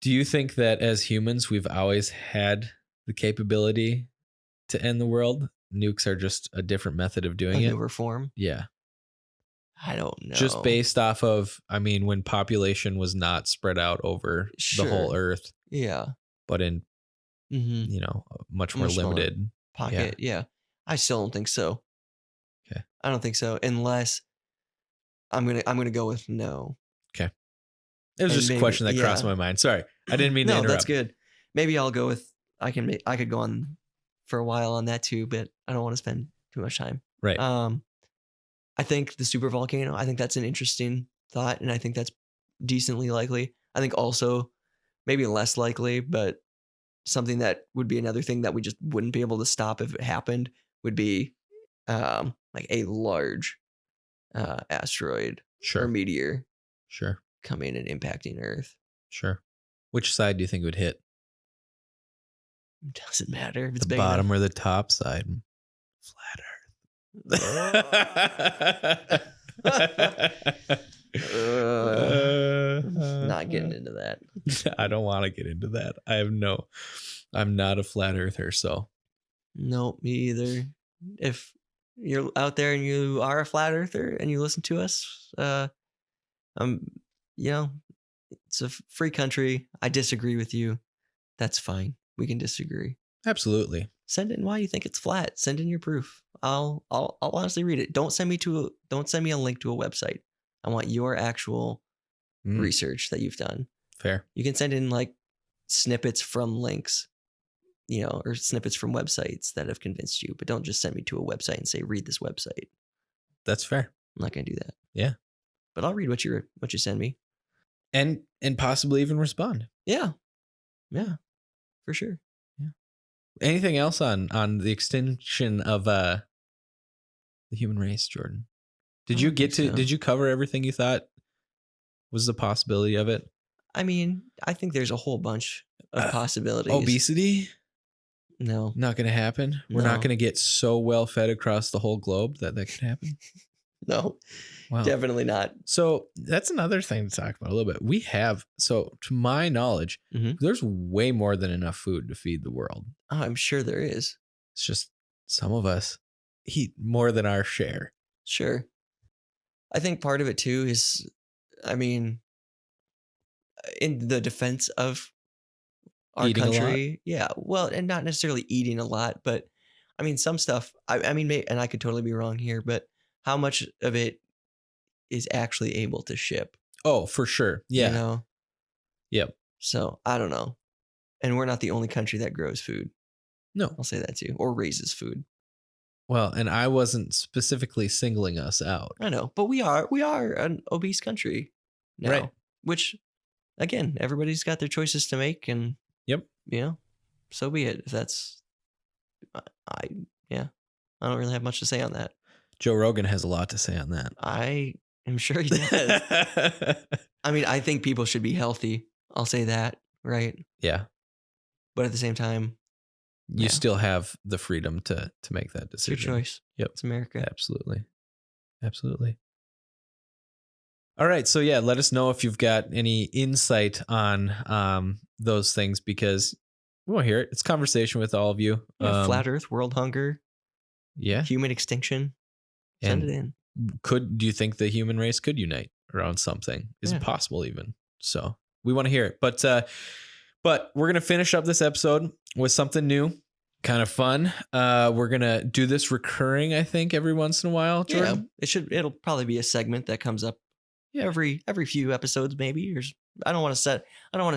Do you think that as humans, we've always had the capability to end the world? Nukes are just a different method of doing A it. newer form. Yeah. I don't know. Just based off of, I mean, when population was not spread out over the whole Sure. earth, Yeah. but in, Mm-hmm. a much A more much smaller limited. pocket. Yeah. I still don't think so. Okay. I don't think so. Unless I'm gonna go with no. Okay. It was And just a maybe- question that crossed yeah. my mind. Sorry. I didn't mean to No, interrupt. that's good. Maybe I'll go with I could go on for a while on that too, but I don't want to spend too much time. Right. I think the super volcano, I think that's an interesting thought, and I think that's decently likely. I think also maybe less likely, but something that would be another thing that we just wouldn't be able to stop if it happened would be like a large asteroid or Sure. meteor Sure. coming and impacting Earth. Sure. Which side do you think it would hit? It doesn't matter if it's The big bottom enough. or the top side? Flat Not getting into that. I don't want to get into that. I'm not a flat earther, so No, me either. If you're out there and you are a flat earther and you listen to us, it's a free country. I disagree with you. That's fine. We can disagree. absolutely. Send in why you think it's flat. Send in your proof. I'll honestly read it. Don't send me a link to a website. I want your actual research that you've done. Fair. You can send in like snippets from links, or snippets from websites that have convinced you, but don't just send me to a website and say, read this website. That's fair. I'm not going to do that. Yeah. But I'll read what you send me. And possibly even respond. Yeah. Yeah, for sure. Anything else on the extinction of the human race, Jordan? Did you cover everything you thought was the possibility of it? I mean, I think there's a whole bunch of possibilities. Obesity? No. Not going to happen. We're not going to get so well fed across the whole globe that could happen. No. Wow. Definitely not. So that's another thing to talk about a little bit. We have, so to my knowledge, there's way more than enough food to feed the world. Oh, I'm sure there is. It's just some of us eat more than our share. Sure. I think part of it too is, I mean, in the defense of our Eating country. Yeah. Well, and not necessarily eating a lot, but I mean, some stuff, I mean, and I could totally be wrong here, but how much of it is actually able to ship? Oh, for sure. Yeah. Yep. So I don't know. And we're not the only country that grows food. No. I'll say that too. Or raises food. Well, and I wasn't specifically singling us out. I know, but we are an obese country now, right? Which, again, everybody's got their choices to make, and yep, so be it. If that's, I don't really have much to say on that. Joe Rogan has a lot to say on that. I am sure he does. I mean, I think people should be healthy. I'll say that, right? Yeah, but at the same time, you still have the freedom to make that decision. It's your choice. Yep. It's America. Absolutely. Absolutely. All right. So yeah, let us know if you've got any insight on those things, because we want to hear it. It's conversation with all of you. Yeah, flat Earth, world hunger. Yeah. Human extinction. Send it in. Do you think the human race could unite around something? Is it possible even? So we want to hear it. But we're going to finish up this episode with something new, kind of fun. We're going to do this recurring, I think, every once in a while, Jordan. Yeah, it'll probably be a segment that comes up every few episodes, maybe. I don't want to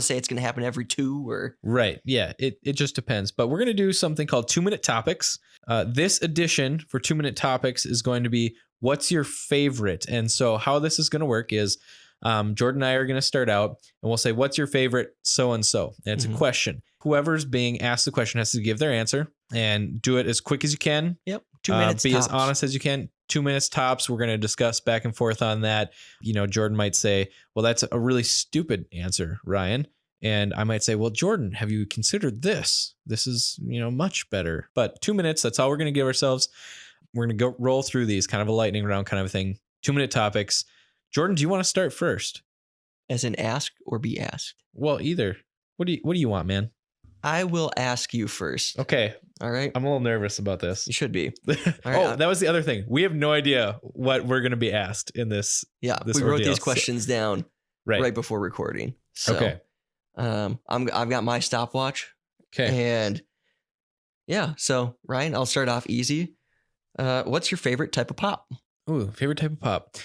say it's going to happen every 2 or. Right. Yeah. It just depends. But we're going to do something called 2-minute topics. This edition for 2-minute topics is going to be, what's your favorite? And so how this is going to work is, Jordan and I are going to start out and we'll say, what's your favorite so-and-so? And it's a question. Whoever's being asked the question has to give their answer and do it as quick as you can. Yep. 2 minutes Be tops. as honest as you can. 2 minutes tops. We're going to discuss back and forth on that. Jordan might say, well, that's a really stupid answer, Ryan. And I might say, well, Jordan, have you considered this? This is, much better. But 2 minutes, that's all we're going to give ourselves. We're going to go roll through these, kind of a lightning round kind of thing. 2-minute topics. Jordan, do you want to start first? As in ask or be asked? Well, either. What do you want, man? I will ask you first. Okay. All right. I'm a little nervous about this. You should be. All right, that was the other thing. We have no idea what we're going to be asked in this. Yeah, this we wrote these questions down right before recording. So, okay. I've got my stopwatch. Okay. And so Ryan, I'll start off easy. What's your favorite type of pop? Ooh, favorite type of pop.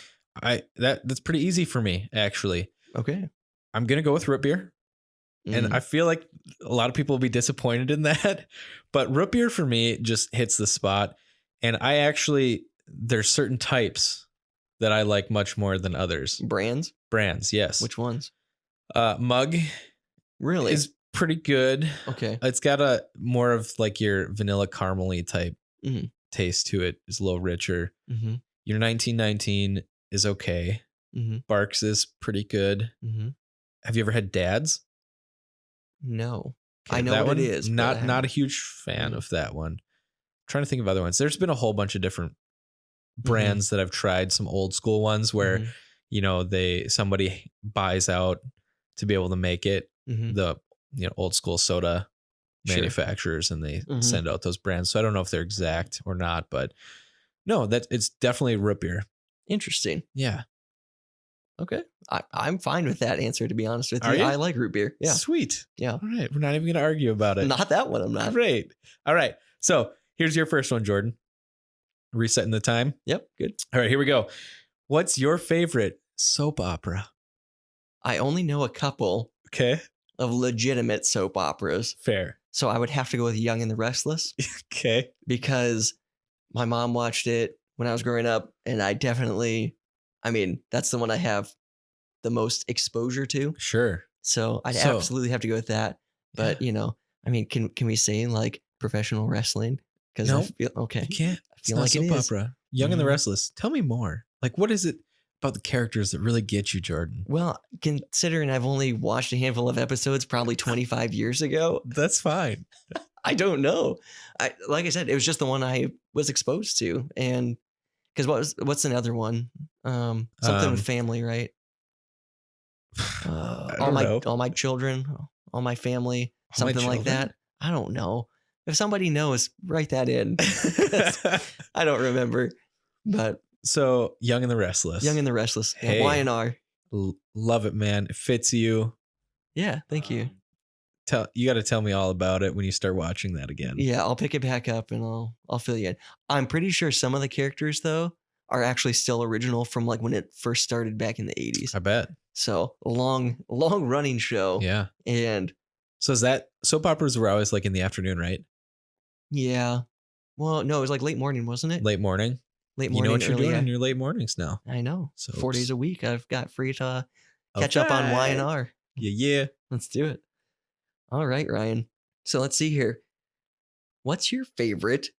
That's pretty easy for me, actually. Okay. I'm gonna go with root beer. And I feel like a lot of people will be disappointed in that, but root beer for me just hits the spot. And there's certain types that I like much more than others. Brands, yes. Which ones? Mug really is pretty good. Okay. It's got a more of like your vanilla caramely type taste to it. It's a little richer. Your 1919 is okay. Barks is pretty good. Have you ever had Dad's? No. Okay, I know what it is. Not a huge fan of that one. I'm trying to think of other ones. There's been a whole bunch of different brands that I've tried, some old school ones where somebody buys out to be able to make it, the old school soda manufacturers, and they send out those brands. So I don't know if they're exact or not, but no, it's definitely root beer. Interesting. Yeah. Okay. I'm fine with that answer, to be honest with you. Are you? I like root beer. Yeah. Sweet. Yeah. All right. We're not even going to argue about it. Not that one. I'm not. Great. All right. So here's your first one, Jordan. Resetting the time. Yep. Good. All right. Here we go. What's your favorite soap opera? I only know a couple. Okay. of legitimate soap operas. Fair. So I would have to go with Young and the Restless Okay. because my mom watched it when I was growing up, and that's the one I have the most exposure to. Sure. So I'd So- absolutely have to go with that. But can we say like professional wrestling? Because I No, feel okay. You can't. I It's feel not like a it soap is. opera. Young and the Mhm. Restless. Tell me more. Like, what is it about the characters that really get you, Jordan? Well, considering I've only watched a handful of episodes, probably 25 years ago, That's fine. I don't know. Like I said, it was just the one I was exposed to, and because what's another one? Something with family, right? I All don't my know. all my children, all my family, All My something like Children? that. I don't know. If somebody knows, write that in. I don't remember, but So, Young and the Restless. Young and the Restless, yeah, Hey. Y&R. Love it, man. It fits you. Yeah, thank you. You got to tell me all about it when you start watching that again. Yeah, I'll pick it back up and I'll fill you in. I'm pretty sure some of the characters though are actually still original from like when it first started back in the 80s. I bet. So long running show. Yeah. And So is that soap operas were always like in the afternoon, right? yeah. Well, no, it was like late morning, wasn't it? Late morning. Late You morning. know what you're early doing in af- your late mornings now. I know. So 4 days a week I've got free to catch up on Alright. Y&R. Yeah. Let's do it. All right, Ryan. So let's see here. What's your favorite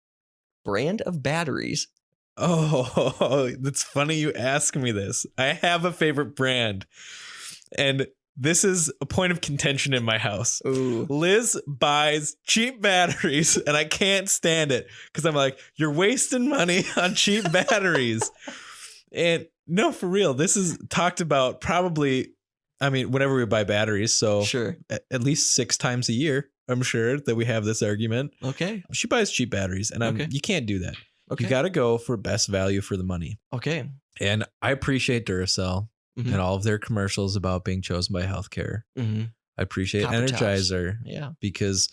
brand of batteries? Oh, that's funny you ask me this. I have a favorite brand, and this is a point of contention in my house. Ooh. Liz buys cheap batteries, and I can't stand it because I'm like, you're wasting money on cheap batteries. And no, for real, this is talked about probably, whenever we buy batteries. So Sure. at least 6 times a year, I'm sure that we have this argument. Okay. She buys cheap batteries, and Okay. you can't do that. Okay. You got to go for best value for the money. Okay. And I appreciate Duracell Mhm. and all of their commercials about being chosen by healthcare. Mm-hmm. I appreciate Copper tops. Energizer Yeah. because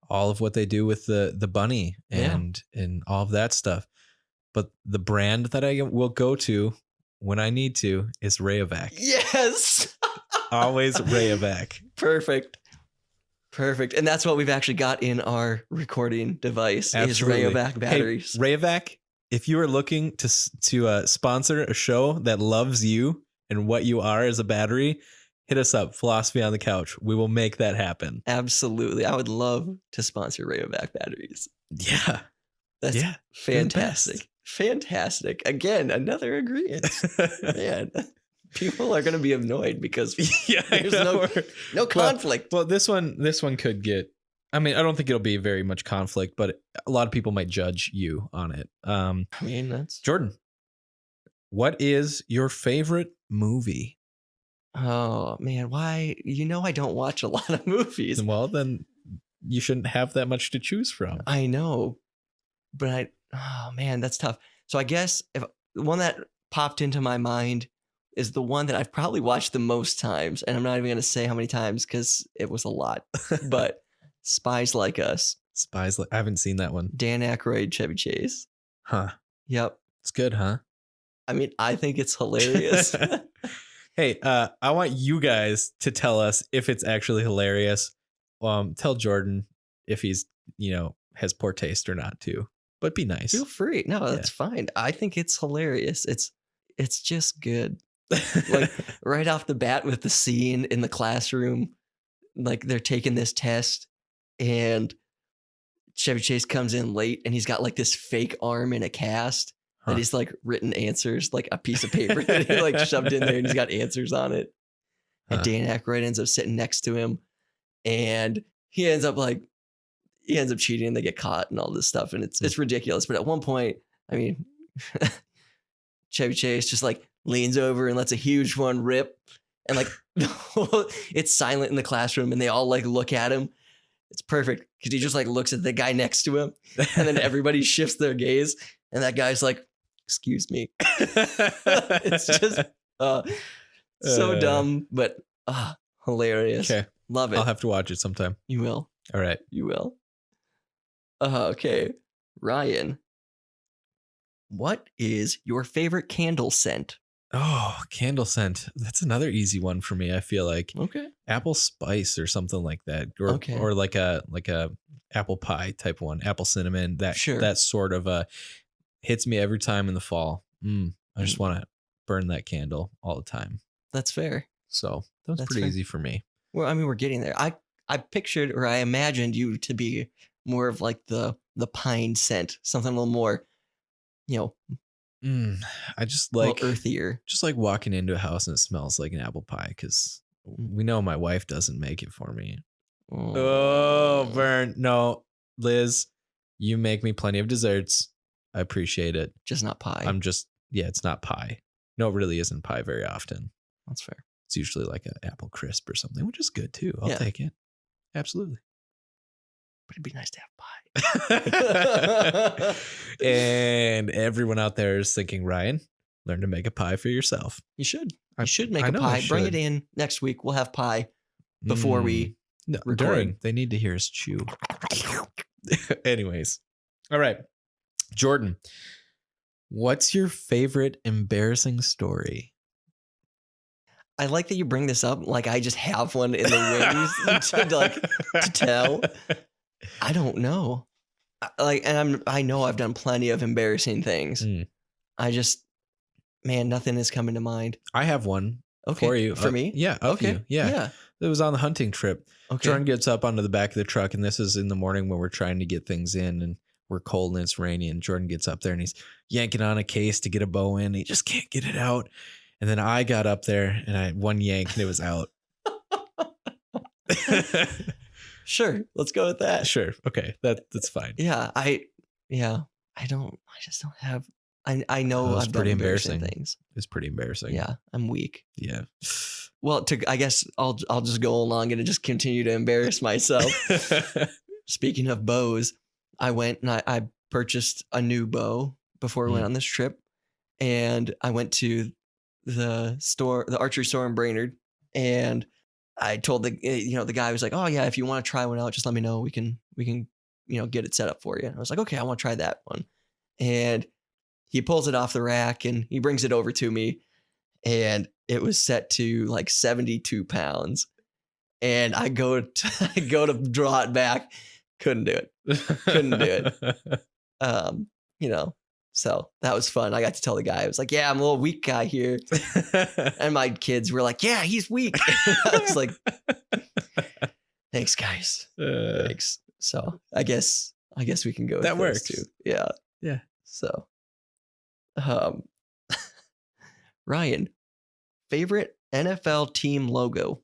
all of what they do with the bunny and all of that stuff. But the brand that I will go to when I need to is Rayovac. Yes. Always Rayovac. Perfect. And that's what we've actually got in our recording device Absolutely. is Rayovac batteries. Hey, Rayovac, if you are looking to sponsor a show that loves you and what you are as a battery, hit us up, Philosophy on the Couch. We will make that happen. Absolutely. I would love to sponsor Rayovac batteries. Yeah. That's Yeah. fantastic. Fantastic. Again, another agreement. Man, people are going to be annoyed because Yeah. there's no conflict. Well, this one could get. I don't think it'll be very much conflict, but a lot of people might judge you on it. That's. Jordan, what is your favorite movie? Oh, man. Why? I don't watch a lot of movies. Well, then you shouldn't have that much to choose from. I know, but oh man, that's tough. So I guess if the one that popped into my mind is the one that I've probably watched the most times, and I'm not even going to say how many times because it was a lot, but Spies Like Us, I haven't seen that one. Dan Aykroyd, Chevy Chase. Huh. Yep. It's good, huh? I think it's hilarious. Hey, I want you guys to tell us if it's actually hilarious. Tell Jordan if he's, has poor taste or not too. But be nice. Feel free. No, that's fine. I think it's hilarious. It's just good. Like right off the bat with the scene in the classroom, like they're taking this test and Chevy Chase comes in late and he's got like this fake arm in a cast that he's like written answers, like a piece of paper that he like shoved in there and he's got answers on it. And Dan Aykroyd ends up sitting next to him and he ends up cheating and they get caught and all this stuff. And it's ridiculous. But at one point, Chevy Chase just like leans over and lets a huge one rip. And like it's silent in the classroom and they all like look at him. It's perfect because he just like looks at the guy next to him and then everybody shifts their gaze. And that guy's like, excuse me. It's just so dumb, but hilarious. Okay. Love it. I'll have to watch it sometime. You will. All right. You will. Okay. Ryan, what is your favorite candle scent? Oh, candle scent. That's another easy one for me. I feel like Okay. apple spice or something like that, Okay. or like a apple pie type one, apple cinnamon. Sure. That sort of hits me every time in the fall. I just Mm, want to burn that candle all the time. that's fair. So that was That's pretty fair. easy for me. Well, I mean, we're getting there. I pictured or I imagined you to be more of like the pine scent, something a little more, you know, I just a little like earthier. walking into a house and it smells like an apple pie because Mm. we know my wife doesn't make it for me. Oh, Oh, burn. No, Liz, you make me plenty of desserts. I appreciate it. just not pie. It's not pie. No, it really isn't pie very often. That's fair. It's usually like an apple crisp or something, which is good too. I'll Yeah. take it. Absolutely. But it'd be nice to have pie. And everyone out there is thinking, Ryan, learn to make a pie for yourself. You should. I- You should make I a know I pie. Bring should. it in next week. We'll have pie before we No, record. during. They need to hear us chew. Anyways. All right. Jordan, what's your favorite embarrassing story? I like that you bring this up. Like I just have one in the wings to tell. I don't know. I know I've done plenty of embarrassing things. I just, man, nothing is coming to mind. I have one Okay. for you. For me? Yeah. Of Okay. you. Yeah. It was on the hunting trip. Okay. Jordan gets up onto the back of the truck, and this is in the morning when we're trying to get things in, and we're cold and it's rainy. And Jordan gets up there and he's yanking on a case to get a bow in. He just can't get it out. And then I got up there and I one yank and it was out. Sure. Let's go with that. Sure. Okay. That's fine. Yeah. I just don't have, I know That's I've done pretty embarrassing embarrassing. things. It's pretty embarrassing. Yeah. I'm weak. Yeah. Well, I guess I'll just go along and just continue to embarrass myself. Speaking of bows, I went and I purchased a new bow before we went on this trip. And I went to the archery store in Brainerd. And I told the guy was like, oh yeah, if you want to try one out, just let me know. We can, get it set up for you. And I was like, okay, I want to try that one. And he pulls it off the rack and he brings it over to me. And it was set to like 72 pounds. And I go to draw it back. Couldn't do it. Couldn't do it. So that was fun. I got to tell the guy, I was like, yeah, I'm a little weak guy here. And my kids were like, yeah, he's weak. I was like, thanks guys. Thanks. So I guess we can go with That those works. too. Yeah. Yeah. So, Ryan, favorite NFL team logo?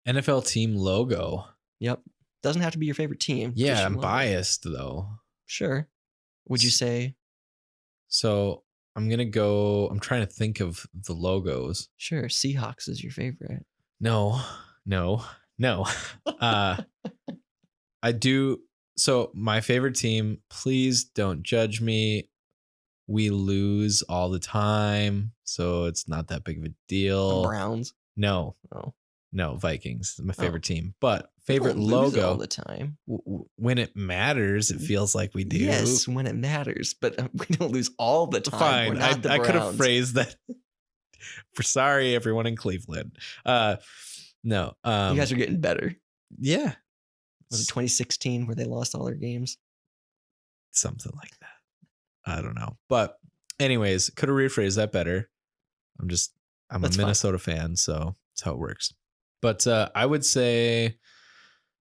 NFL team logo. Yep. Doesn't have to be your favorite team. just Yeah, your I'm logo. biased though. Sure. Would you say? So I'm trying to think of the logos. Sure. Seahawks is your favorite. No. I do. So my favorite team, please don't judge me. We lose all the time, so it's not that big of a The deal. Browns. No, Oh. Vikings, my favorite team. But We favorite don't lose all logo, the time. when it matters, it feels like we do. Yes, when it matters, but we don't lose all the time. Fine. We're not the I could have Browns. phrased that. For sorry, everyone in Cleveland. No. You guys are getting better. Yeah. Was it 2016 where they lost all their games? Something like that. I don't know. But anyways, could have rephrased that better. I'm That's a fine. Minnesota fan, so that's how it works. But I would say,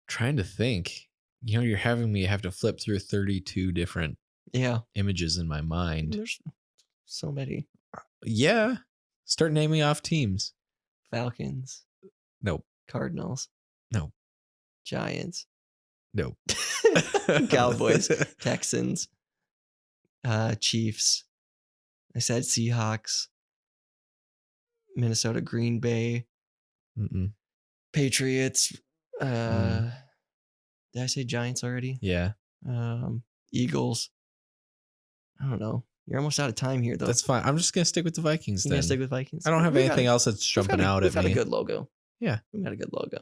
trying to think, you're having me have to flip through 32 different Yeah. images in my mind. There's so many. Yeah. Start naming off teams. Falcons. Nope. Cardinals. Nope. Giants. Nope. Cowboys. Texans. Chiefs. I said Seahawks. Minnesota, Green Bay. Mm-mm. Patriots. Did I say Giants already? Yeah. Eagles. I don't know. You're almost out of time here, though. That's fine. I'm just going to stick with the Vikings You then. gonna stick with Vikings? I don't have We've anything got- else that's jumping out we've at got me. a good logo. Yeah. We've got a good logo.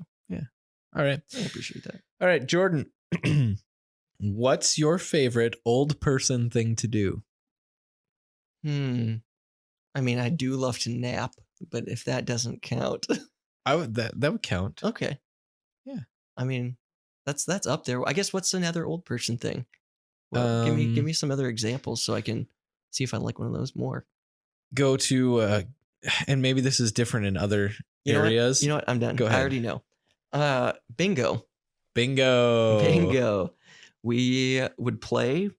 All right. I appreciate that. All right, Jordan. What's your favorite old person thing to do? I mean, I do love to nap, but if that doesn't count, That would count. okay. Yeah. I mean, that's up there. I guess what's another old person thing? Well, give me some other examples so I can see if I like one of those more. Go to and maybe this is different in other areas. You know what? I'm done. Go ahead. I already know. Bingo. Bingo. We would play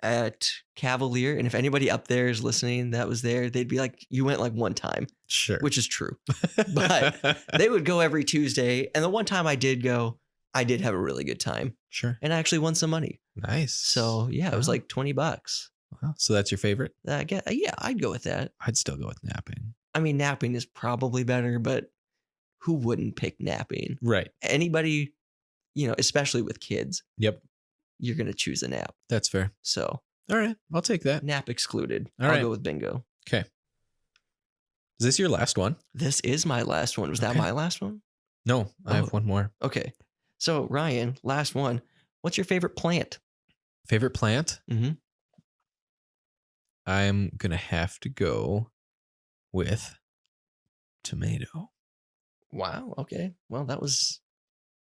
at Cavalier, and if anybody up there is listening that was there, they'd be like, you went like one time, Sure. which is true. But they would go every Tuesday, and the one time I did go, I did have a really good time, Sure. and I actually won some money. Nice. So yeah, it was Wow. like $20. Wow. So that's your favorite? Yeah, I'd go with that. I'd still go with napping. I mean, napping is probably better, but who wouldn't pick napping? Right. Anybody, especially with kids, Yep. you're going to choose a nap. That's fair. So All right. I'll take that. nap excluded. All I'll right. go with bingo. Okay. Is this your last one? This is my last one. Was that Okay. my last one? No, I have Oh. one more. Okay. So Ryan, last one. What's your favorite plant? Favorite plant? Mm-hmm. I'm going to have to go with tomato. Wow. Okay. Well, that was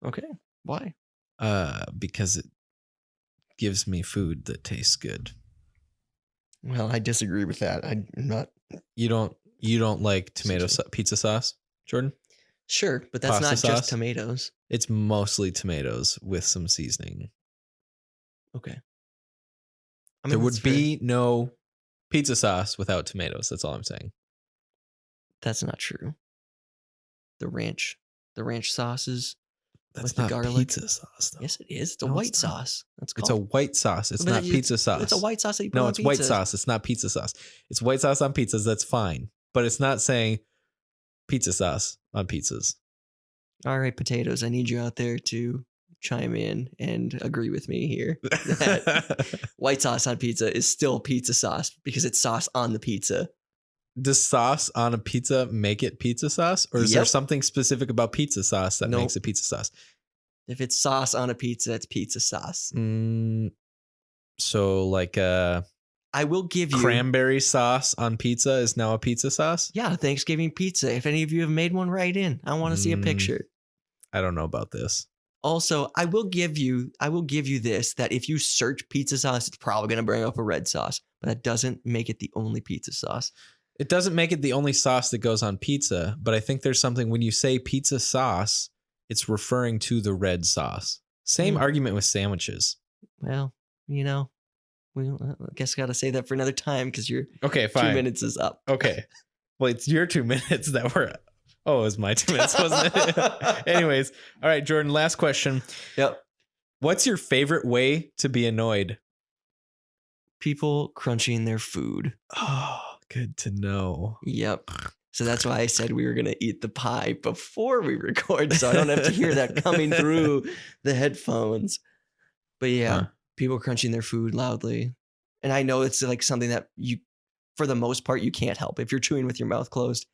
okay. Why? Because it gives me food that tastes good. Well, I disagree with that. I'm not You don't like tomato pizza sauce, Jordan? sure, but that's Pasta not sauce? just tomatoes. It's mostly tomatoes with some seasoning. Okay. There that's would fair. be no pizza sauce without tomatoes. That's all I'm saying. That's not true. The ranch sauces. That's With the not garlic? pizza sauce, though. Yes, it is. It's a No, white it's not. sauce. That's It's called. a white sauce. It's But not it's- pizza sauce. It's a white sauce that you put No, on it's white pizzas. sauce. It's not pizza sauce. It's white sauce on pizzas. That's fine. But it's not saying pizza sauce on pizzas. All right, potatoes. I need you out there to chime in and agree with me here. White sauce on pizza is still pizza sauce because it's sauce on the pizza. Does sauce on a pizza make it pizza sauce? Or is there Yep. something specific about pizza sauce that Nope. makes it pizza sauce? If it's sauce on a pizza, it's pizza sauce. So like I will give you cranberry sauce on pizza is now a pizza sauce? Yeah, Thanksgiving pizza. If any of you have made one, write in. I want to see a Mm. picture. I don't know about this. Also, I will give you this, that if you search pizza sauce, it's probably going to bring up a red sauce, but that doesn't make it the only pizza sauce. It doesn't make it the only sauce that goes on pizza, but I think there's something when you say pizza sauce, it's referring to the red sauce. Same Mm. argument with sandwiches. Well, we I guess I got to say that for another time because your Okay, 2 minutes is up. Okay. Well, it's your 2 minutes that were. Oh, it was my 2 minutes, wasn't it? Anyways, all right, Jordan, last question. Yep. What's your favorite way to be annoyed? People crunching their food. Oh, good to know. Yep. So that's why I said we were going to eat the pie before we record, so I don't have to hear that coming through the headphones. But yeah, Huh. people crunching their food loudly. And I know it's like something that you, for the most part, you can't help. If you're chewing with your mouth closed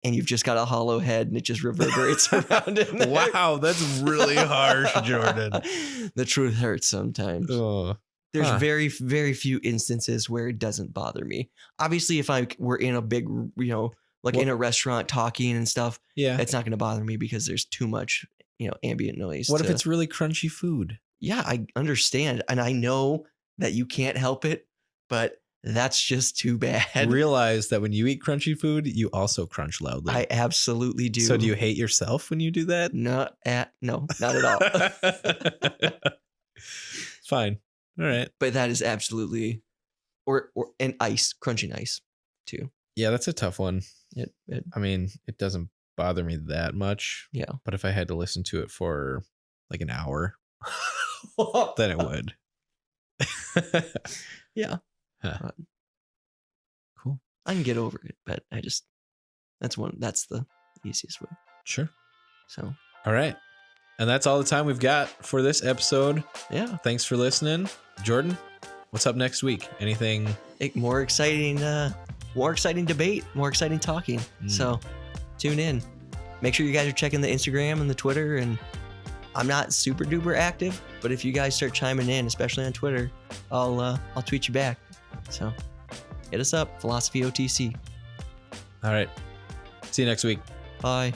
and you've just got a hollow head and it just reverberates around in there. Wow, that's really harsh, Jordan. The truth hurts sometimes. Oh, There's Huh. very, very few instances where it doesn't bother me. Obviously, if we're in a big, like What- in a restaurant talking and stuff, yeah. it's not going to bother me because there's too much, ambient noise. What if it's really crunchy food? Yeah, I understand. And I know that you can't help it, but that's just too bad. Realize that when you eat crunchy food, you also crunch loudly. I absolutely do. So do you hate yourself when you do that? No, not at all. Fine. All right. But that is absolutely, and ice, crunching ice too. Yeah, that's a tough one. It I mean, it doesn't bother me that much, yeah. but if I had to listen to it for like an hour, then it would. Yeah. Huh. Cool. I can get over it, but that's the easiest way. Sure. So All right. And that's all the time we've got for this episode. yeah, Thanks for listening. Jordan, what's up next week? Anything? more exciting debate, more exciting talking. So tune in. Make sure you guys are checking the Instagram and the Twitter. And I'm not super duper active, but if you guys start chiming in, especially on Twitter, I'll tweet you back. So hit us up, Philosophy OTC. All right. See you next week. Bye.